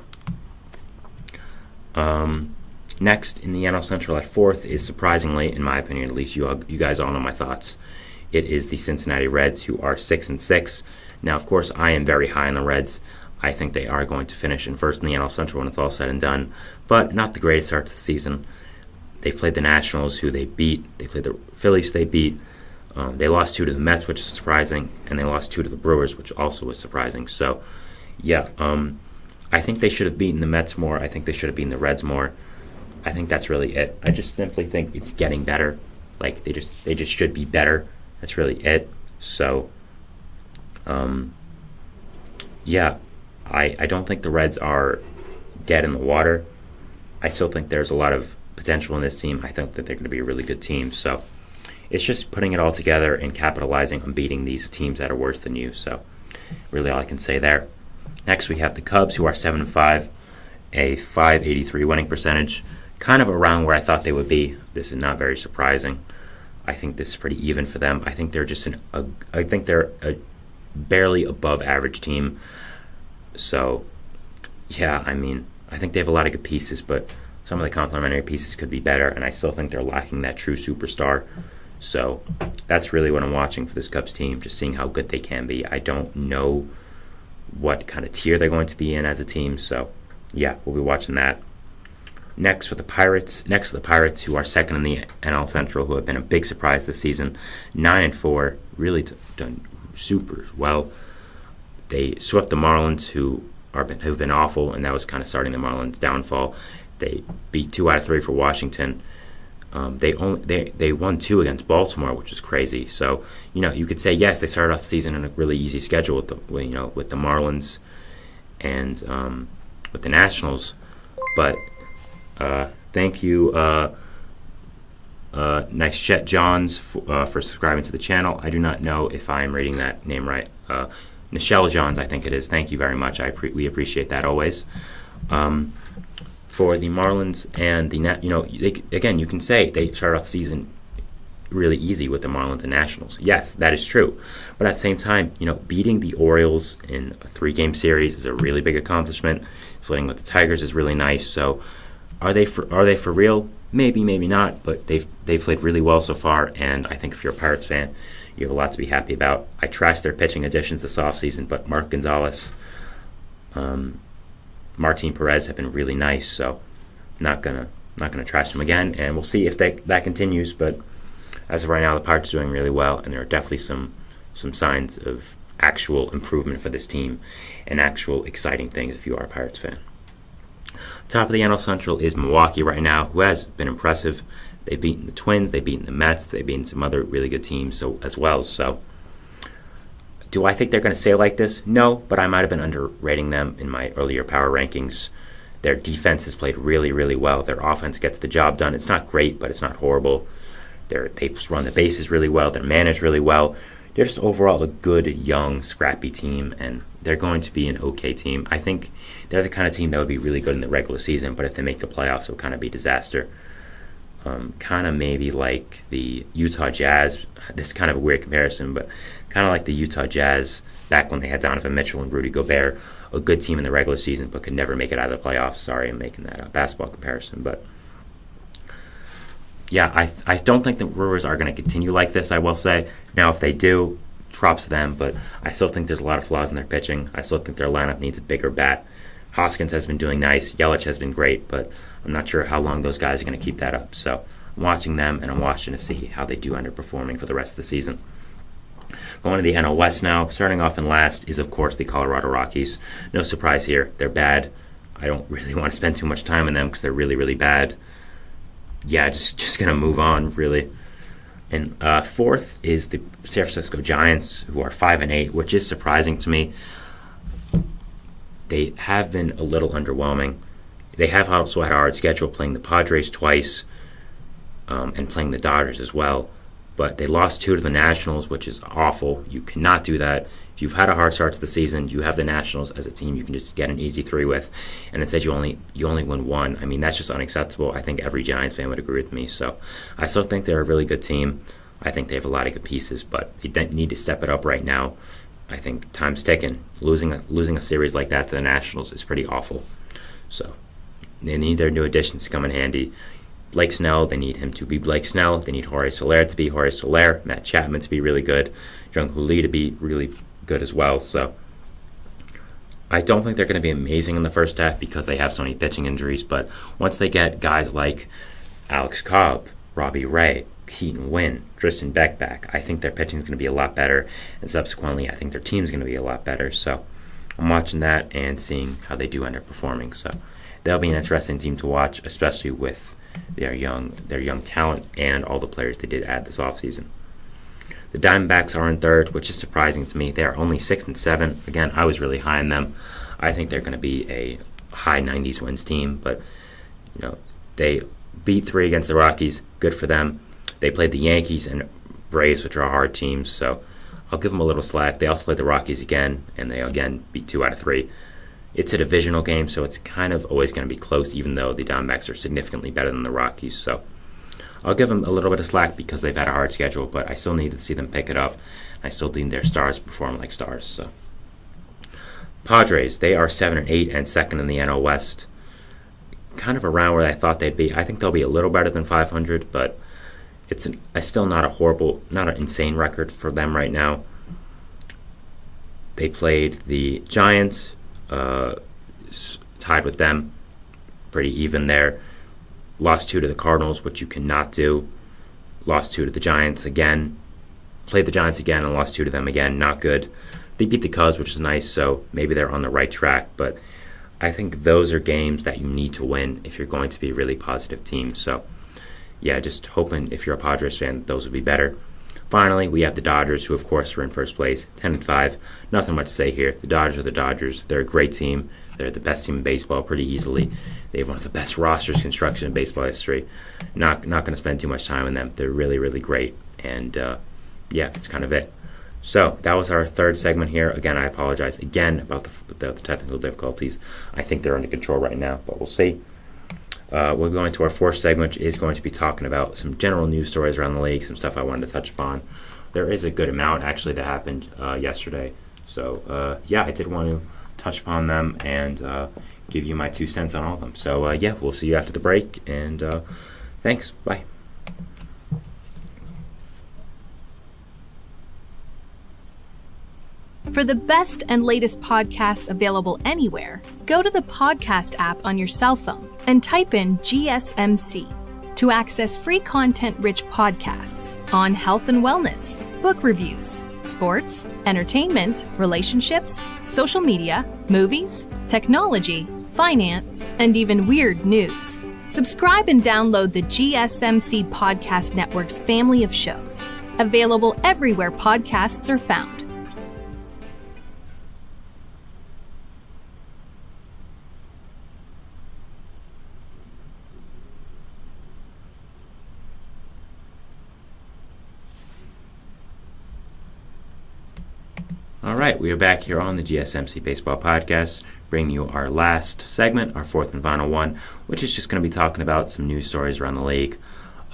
next in the NL Central at fourth is, surprisingly, in my opinion at least, you guys all know my thoughts. It is the Cincinnati Reds, who are 6-6. Now, of course, I am very high on the Reds. I think they are going to finish in first in the NL Central when it's all said and done, but not the greatest start to the season. They played the Nationals, who they beat. They played the Phillies, they beat. They lost 2 to the Mets, which is surprising, and they lost 2 to the Brewers, which also was surprising. So, yeah, I think they should have beaten the Mets more. I think they should have beaten the Reds more. I think that's really it. I just simply think it's getting better. Like, they just should be better. That's really it. So, yeah, I don't think the Reds are dead in the water, I still think there's a lot of potential in this team. I think that they're going to be a really good team. So it's just putting it all together and capitalizing on beating these teams that are worse than you. So really all I can say there. Next we have the Cubs, who are 7-5, a .583 winning percentage, kind of around where I thought they would be. This is not very surprising. I think this is pretty even for them. I think they're just a barely above average team. So yeah, I mean, I think they have a lot of good pieces, but some of the complementary pieces could be better, and I still think they're lacking that true superstar. So that's really what I'm watching for this Cubs team, just seeing how good they can be. I don't know what kind of tier they're going to be in as a team, so yeah, we'll be watching that. Next to the Pirates, who are second in the NL Central, who have been a big surprise this season, 9-4, really done super well. They swept the Marlins, who've been awful, and that was kind of starting the Marlins' downfall. They beat 2 out of 3 for Washington. They won 2 against Baltimore, which was crazy. So you could say yes, they started off the season on a really easy schedule with the Marlins and with the Nationals, but thank you, Nice Chet Johns, for subscribing to the channel. I do not know if I am reading that name right. Nichelle Johns, I think it is. Thank you very much. We appreciate that always. For the Marlins and the you can say they started off the season really easy with the Marlins and Nationals. Yes, that is true. But at the same time, beating the Orioles in a 3-game series is a really big accomplishment. Splitting with the Tigers is really nice. So are they for real? Maybe, maybe not. But they've played really well so far, and I think if you're a Pirates fan, you have a lot to be happy about. I trashed their pitching additions this offseason, but Mark Gonzalez, Martin Perez have been really nice, so not gonna trash them again, and we'll see if that continues. But as of right now, the Pirates are doing really well, and there are definitely some signs of actual improvement for this team and actual exciting things if you are a Pirates fan. Top of the NL Central is Milwaukee right now, who has been impressive. They've beaten the Twins, they've beaten the Mets, they've beaten some other really good teams as well. So do I think they're going to stay like this? No, but I might have been underrating them in my earlier power rankings. Their defense has played really, really well. Their offense gets the job done. It's not great, but it's not horrible. They run the bases really well. They're managed really well. They're just overall a good, young, scrappy team, and they're going to be an okay team. I think they're the kind of team that would be really good in the regular season, but if they make the playoffs, it'll kind of be a disaster. Kind of maybe like the Utah Jazz. This is kind of a weird comparison, but kind of like the Utah Jazz back when they had Donovan Mitchell and Rudy Gobert, a good team in the regular season but could never make it out of the playoffs. Sorry, I'm making that basketball comparison, but yeah, I don't think the Brewers are going to continue like this, I will say. Now, if they do, props to them, but I still think there's a lot of flaws in their pitching. I still think their lineup needs a bigger bat. Hoskins has been doing nice. Yelich has been great, but I'm not sure how long those guys are going to keep that up. So I'm watching them, and I'm watching to see how they do underperforming for the rest of the season. Going to the NL West now, starting off in last is, of course, the Colorado Rockies. No surprise here. They're bad. I don't really want to spend too much time on them because they're really, really bad. Yeah, just going to move on, really. And fourth is the San Francisco Giants, who are 5-8, which is surprising to me. They have been a little underwhelming. They have also had a hard schedule, playing the Padres twice and playing the Dodgers as well. But they lost 2 to the Nationals, which is awful. You cannot do that. If you've had a hard start to the season, you have the Nationals as a team you can just get an easy 3 with, and instead you only win 1. I mean, that's just unacceptable. I think every Giants fan would agree with me. So I still think they're a really good team. I think they have a lot of good pieces, but they need to step it up right now. I think time's ticking. Losing a series like that to the Nationals is pretty awful. So they need their new additions to come in handy. Blake Snell, they need him to be Blake Snell. They need Jorge Soler to be Jorge Soler. Matt Chapman to be really good. Jung-Hoo Lee to be really good as well. So I don't think they're going to be amazing in the first half because they have so many pitching injuries. But once they get guys like Alex Cobb, Robbie Ray, Keaton Winn, Tristan Beck back, I think their pitching is going to be a lot better. And subsequently, I think their team is going to be a lot better. So I'm watching that and seeing how they do underperforming. So they'll be an interesting team to watch, especially with their young talent and all the players they did add this offseason. The Diamondbacks are in third, which is surprising to me. They are only 6-7. Again, I was really high on them. I think they're going to be a high 90s wins team, but they beat 3 against the Rockies. Good for them. They played the Yankees and Braves, which are hard teams, so I'll give them a little slack. They also played the Rockies again, and they again beat 2 out of 3. It's a divisional game, so it's kind of always going to be close, even though the Diamondbacks are significantly better than the Rockies. So I'll give them a little bit of slack because they've had a hard schedule, but I still need to see them pick it up. I still need their stars perform like stars. So Padres, they are 7-8 and second in the NL West. Kind of around where I thought they'd be. I think they'll be a little better than 500, but it's still not an insane record for them right now. They played the Giants, tied with them, pretty even there. Lost 2 to the Cardinals, which you cannot do. Lost 2 to the Giants again. Played the Giants again and lost 2 to them again. Not good. They beat the Cubs, which is nice, so maybe they're on the right track. But I think those are games that you need to win if you're going to be a really positive team. So, yeah, just hoping if you're a Padres fan, those would be better. Finally, we have the Dodgers, who, of course, are in first place, 10-5. Nothing much to say here. The Dodgers are the Dodgers. They're a great team. They're the best team in baseball pretty easily. They have one of the best rosters construction in baseball history. Not going to spend too much time on them. They're really, really great. And, yeah, that's kind of it. So that was our third segment here. Again, I apologize again about the technical difficulties. I think they're under control right now, but we'll see. We're going to our fourth segment, which is going to be talking about some general news stories around the league, some stuff I wanted to touch upon. There is a good amount, actually, that happened yesterday. So, yeah, I did want to touch upon them and give you my 2 cents on all of them. So, yeah, we'll see you after the break, and thanks. Bye. For the best and latest podcasts available anywhere, go to the podcast app on your cell phone and type in GSMC to access free content-rich podcasts on health and wellness, book reviews, sports, entertainment, relationships, social media, movies, technology, finance, and even weird news. Subscribe and download the GSMC Podcast Network's family of shows, available everywhere podcasts are found. All right, we are back here on the GSMC Baseball Podcast, bringing you our last segment, our fourth and final one, which is just going to be talking about some news stories around the league.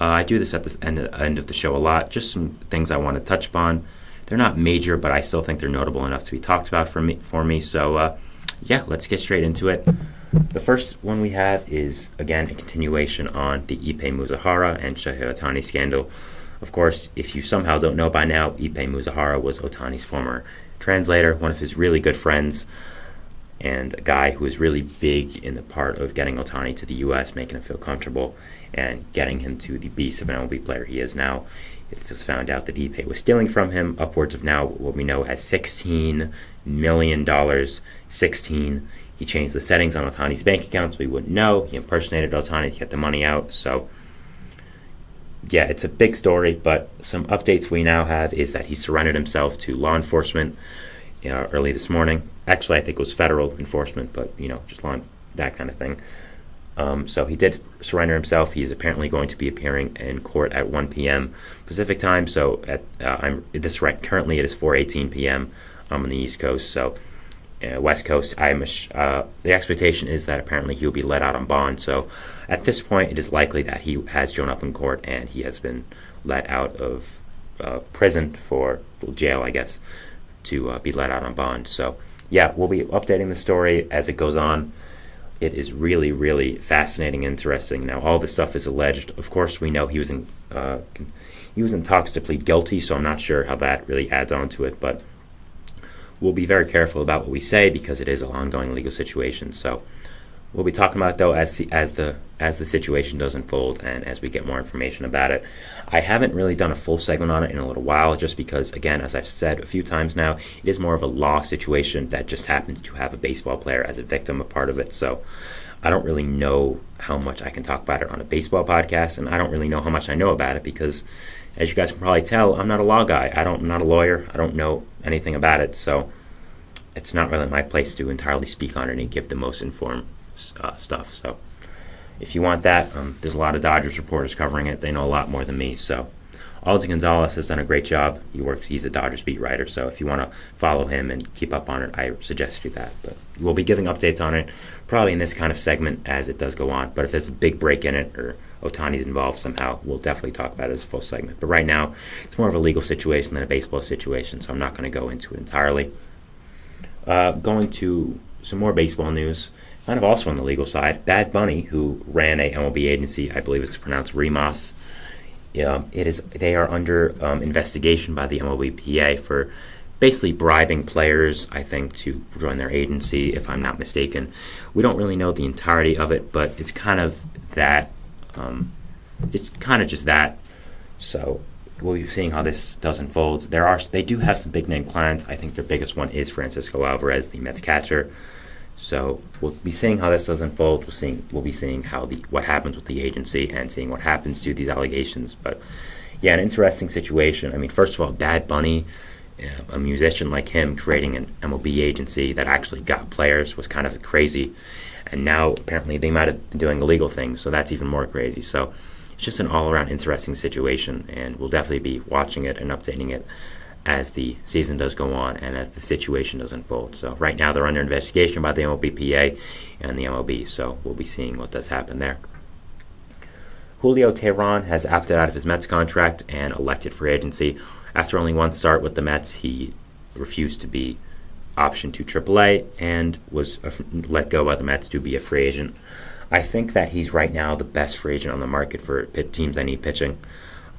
I do this at the end of the show a lot, just some things I want to touch upon. They're not major, but I still think they're notable enough to be talked about for me. So, yeah, let's get straight into it. The first one we have is, again, a continuation on the Ippei Mizuhara and Shohei Ohtani scandal. Of course, if you somehow don't know by now, Ippei Mizuhara was Ohtani's former translator, one of his really good friends, and a guy who was really big in the part of getting Ohtani to the U.S., making him feel comfortable, and getting him to the beast of an MLB player he is now. It was found out that Ippei was stealing from him upwards of now what we know as $16 million. 16. He changed the settings on Ohtani's bank account so we wouldn't know. He impersonated Ohtani to get the money out. So, yeah, it's a big story, but some updates we now have is that he surrendered himself to law enforcement early this morning. Actually, I think it was federal enforcement, but, just that kind of thing. So he did surrender himself. He is apparently going to be appearing in court at 1 p.m. Pacific time. So currently it is 4:18 p.m. On the East Coast. So West Coast, the expectation is that apparently he will be let out on bond. So at this point, it is likely that he has shown up in court and he has been let out of prison jail, I guess, to be let out on bond. So yeah, we'll be updating the story as it goes on. It is really, really fascinating and interesting. Now, all this stuff is alleged. Of course, we know he was in talks to plead guilty, so I'm not sure how that really adds on to it. But we'll be very careful about what we say because it is an ongoing legal situation. So we'll be talking about it, though, as the situation does unfold and as we get more information about it. I haven't really done a full segment on it in a little while just because, again, as I've said a few times now, it is more of a law situation that just happens to have a baseball player as a victim, a part of it. So I don't really know how much I can talk about it on a baseball podcast, and I don't really know how much I know about it because, as you guys can probably tell, I'm not a law guy. I'm not a lawyer. I don't know anything about it, so it's not really my place to entirely speak on it and give the most informed stuff. So if you want that, there's a lot of Dodgers reporters covering it. They know a lot more than me. So Alden Gonzalez has done a great job. He's a Dodgers beat writer. So if you want to follow him and keep up on it, I suggest you do that. But we'll be giving updates on it probably in this kind of segment as it does go on. But if there's a big break in it or Ohtani's involved somehow, we'll definitely talk about it as a full segment. But right now, it's more of a legal situation than a baseball situation, so I'm not going to go into it entirely. Going to some more baseball news, kind of also on the legal side. Bad Bunny, who ran a MLB agency, I believe it's pronounced Remas, they are under investigation by the MLBPA for basically bribing players, I think, to join their agency, if I'm not mistaken. We don't really know the entirety of it, but it's kind of that. It's kind of just that. So we'll be seeing how this does unfold. They do have some big name clients. I think their biggest one is Francisco Alvarez, the Mets catcher. So we'll be seeing how this does unfold. We'll be seeing what happens with the agency and seeing what happens to these allegations. But yeah, an interesting situation. I mean, first of all, Bad Bunny, a musician like him, creating an MLB agency that actually got players was kind of crazy. And now apparently they might have been doing illegal things, so that's even more crazy. So it's just an all-around interesting situation, and we'll definitely be watching it and updating it as the season does go on and as the situation does unfold. So right now they're under investigation by the MLBPA and the MLB, so we'll be seeing what does happen there. Julio Teheran has opted out of his Mets contract and elected free agency. After only one start with the Mets, he refused to be optioned to AAA and was let go by the Mets to be a free agent. I think that he's right now the best free agent on the market for teams that need pitching.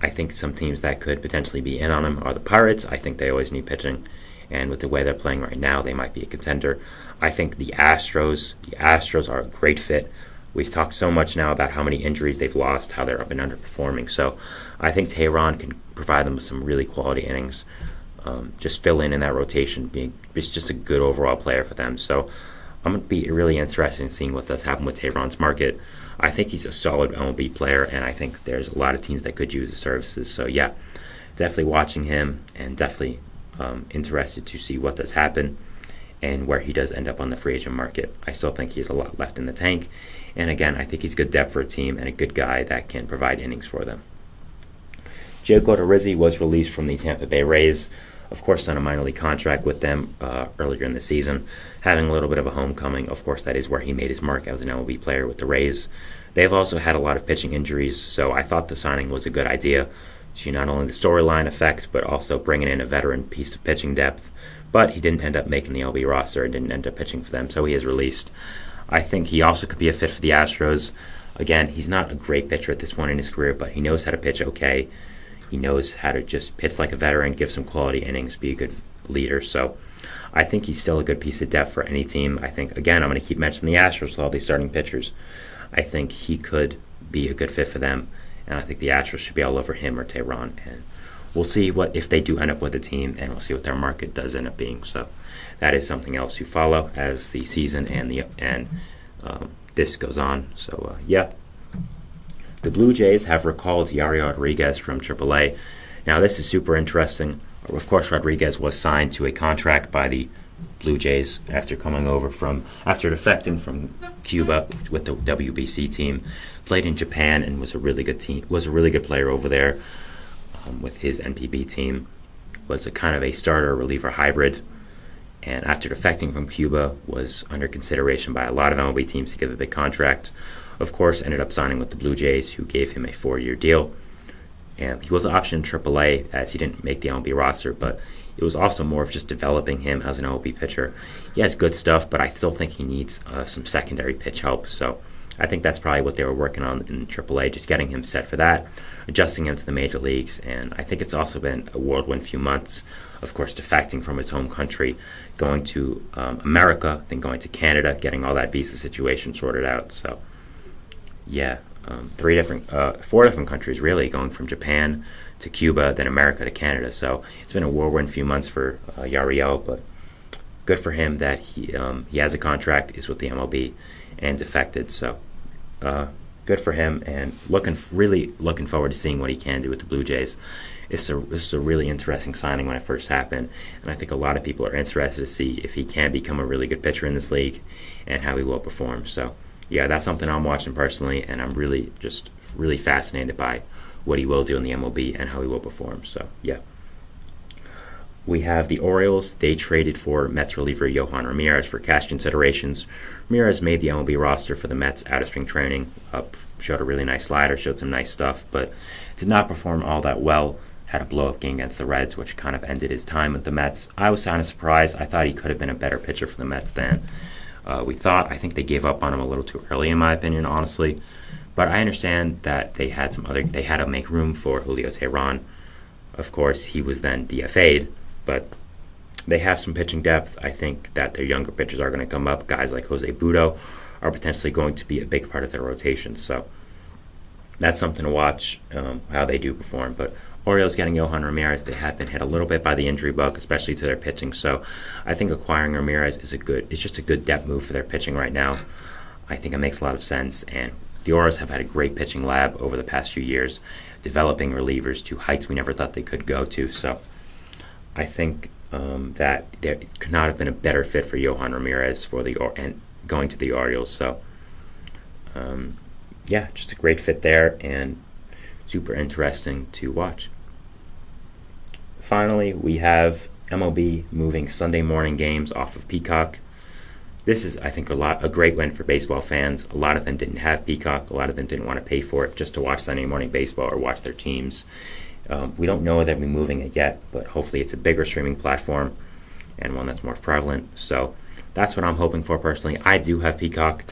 I think some teams that could potentially be in on him are the Pirates. I think they always need pitching, and with the way they're playing right now, they might be a contender. I think the Astros are a great fit. We've talked so much now about how many injuries they've lost, how they've been underperforming. So I think Teheran can provide them with some really quality innings. Just fill in that rotation, being just a good overall player for them. So I'm going to be really interested in seeing what does happen with Teheran's market. I think he's a solid MLB player, and I think there's a lot of teams that could use his services. So yeah, definitely watching him and definitely interested to see what does happen and where he does end up on the free agent market. I still think he has a lot left in the tank. And again, I think he's good depth for a team and a good guy that can provide innings for them. Joe Odorizzi was released from the Tampa Bay Rays, of course, on a minor league contract with them earlier in the season, having a little bit of a homecoming. Of course, that is where he made his mark as an MLB player with the Rays. They've also had a lot of pitching injuries, so I thought the signing was a good idea to not only the storyline effect, but also bringing in a veteran piece of pitching depth. But he didn't end up making the LB roster and didn't end up pitching for them, so he is released. I think he also could be a fit for the Astros. Again, he's not a great pitcher at this point in his career, but he knows how to pitch okay. He knows how to just pitch like a veteran, give some quality innings, be a good leader. So I think he's still a good piece of depth for any team. I think, again, I'm going to keep mentioning the Astros with all these starting pitchers. I think he could be a good fit for them, and I think the Astros should be all over him or Teheran. And we'll see what if they do end up with a team, and we'll see what their market does end up being. So that is something else to follow as the season and this goes on. So yeah. The Blue Jays have recalled Yari Rodriguez from AAA. Now, this is super interesting. Of course, Rodriguez was signed to a contract by the Blue Jays after defecting from Cuba with the WBC team. Played in Japan and was a really good player over there with his NPB team. Was a kind of a starter reliever hybrid. And after defecting from Cuba, was under consideration by a lot of MLB teams to give a big contract. Of course, ended up signing with the Blue Jays, who gave him a 4-year deal. And he was optioned in AAA as he didn't make the MLB roster, but it was also more of just developing him as an MLB pitcher. He has good stuff, but I still think he needs some secondary pitch help. So I think that's probably what they were working on in AAA, just getting him set for that, adjusting him to the major leagues. And I think it's also been a whirlwind few months, of course, defecting from his home country, going to America, then going to Canada, getting all that visa situation sorted out. So yeah, 4 different countries really, going from Japan to Cuba, then America to Canada. So it's been a whirlwind few months for Yariel, but good for him that he has a contract, is with the MLB, and defected. So good for him, and really looking forward to seeing what he can do with the Blue Jays. This is a really interesting signing when it first happened, and I think a lot of people are interested to see if he can become a really good pitcher in this league and how he will perform. So yeah, that's something I'm watching personally, and I'm really fascinated by what he will do in the MLB and how he will perform. So, yeah. We have the Orioles. They traded for Mets reliever Yohan Ramirez for cash considerations. Ramirez made the MLB roster for the Mets out of spring training. Showed a really nice slider, showed some nice stuff, but did not perform all that well. Had a blow-up game against the Reds, which kind of ended his time with the Mets. I was kind of surprised. I thought he could have been a better pitcher for the Mets than we thought. I think they gave up on him a little too early, in my opinion, honestly. But I understand that they had to make room for Julio Teheran. Of course, he was then DFA'd. But they have some pitching depth. I think that their younger pitchers are going to come up. Guys like Jose Budo are potentially going to be a big part of their rotation. So that's something to watch, how they do perform. But Orioles getting Yohan Ramirez, they have been hit a little bit by the injury bug, especially to their pitching. So I think acquiring Ramirez is just a good depth move for their pitching right now. I think it makes a lot of sense. And the Orioles have had a great pitching lab over the past few years, developing relievers to heights we never thought they could go to. So I think that there could not have been a better fit for Yohan Ramirez and going to the Orioles. So, yeah, just a great fit there and super interesting to watch. Finally, we have MLB moving Sunday morning games off of Peacock. This is, I think, a great win for baseball fans. A lot of them didn't have Peacock. A lot of them didn't want to pay for it just to watch Sunday morning baseball or watch their teams. We don't know that we're moving it yet, but hopefully it's a bigger streaming platform and one that's more prevalent. So that's what I'm hoping for personally. I do have Peacock,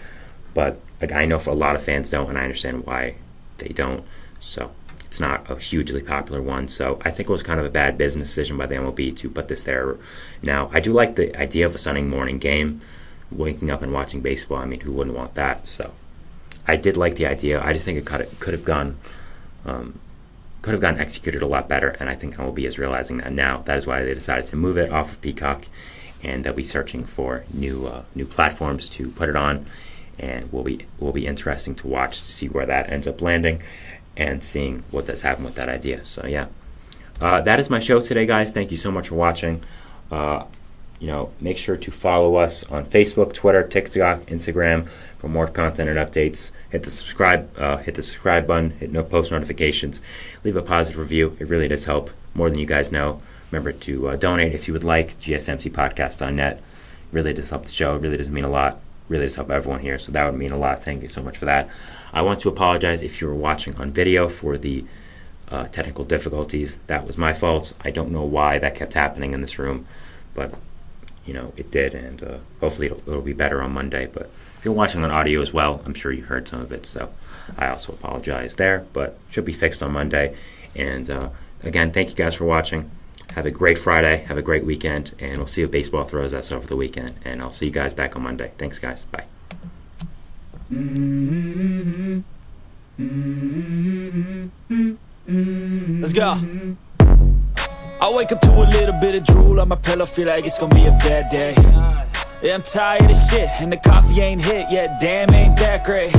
but I know for a lot of fans don't, and I understand why they don't. So it's not a hugely popular one. So I think it was kind of a bad business decision by the MLB to put this there. Now, I do like the idea of a Sunday morning game, waking up and watching baseball. I mean, who wouldn't want that? So I did like the idea. I just think it could have gone executed a lot better, and I think MLB is realizing that now. That is why they decided to move it off of Peacock, and they'll be searching for new platforms to put it on, and will be interesting to watch to see where that ends up landing and seeing what does happen with that idea. So yeah, that is my show today, guys. Thank you so much for watching. Make sure to follow us on Facebook, Twitter, TikTok, Instagram for more content and updates. Hit the subscribe button. Hit post notifications. Leave a positive review. It really does help more than you guys know. Remember to donate if you would like. GSMCpodcast.net. Really does help the show. It really does mean a lot. Really does help everyone here. So that would mean a lot. Thank you so much for that. I want to apologize if you were watching on video for the technical difficulties. That was my fault. I don't know why that kept happening in this room, but it did, and hopefully it'll be better on Monday. But if you're watching on audio as well, I'm sure you heard some of it, so I also apologize there, but should be fixed on Monday. And again, thank you guys for watching. Have a great Friday, have a great weekend, and we'll see what baseball throws us over the weekend. And I'll see you guys back on Monday. Thanks, guys. Bye. Let's go. I wake up to a little bit of drool on my pillow, feel like it's gonna be a bad day. Yeah, I'm tired of shit, and the coffee ain't hit yet, damn, ain't that great.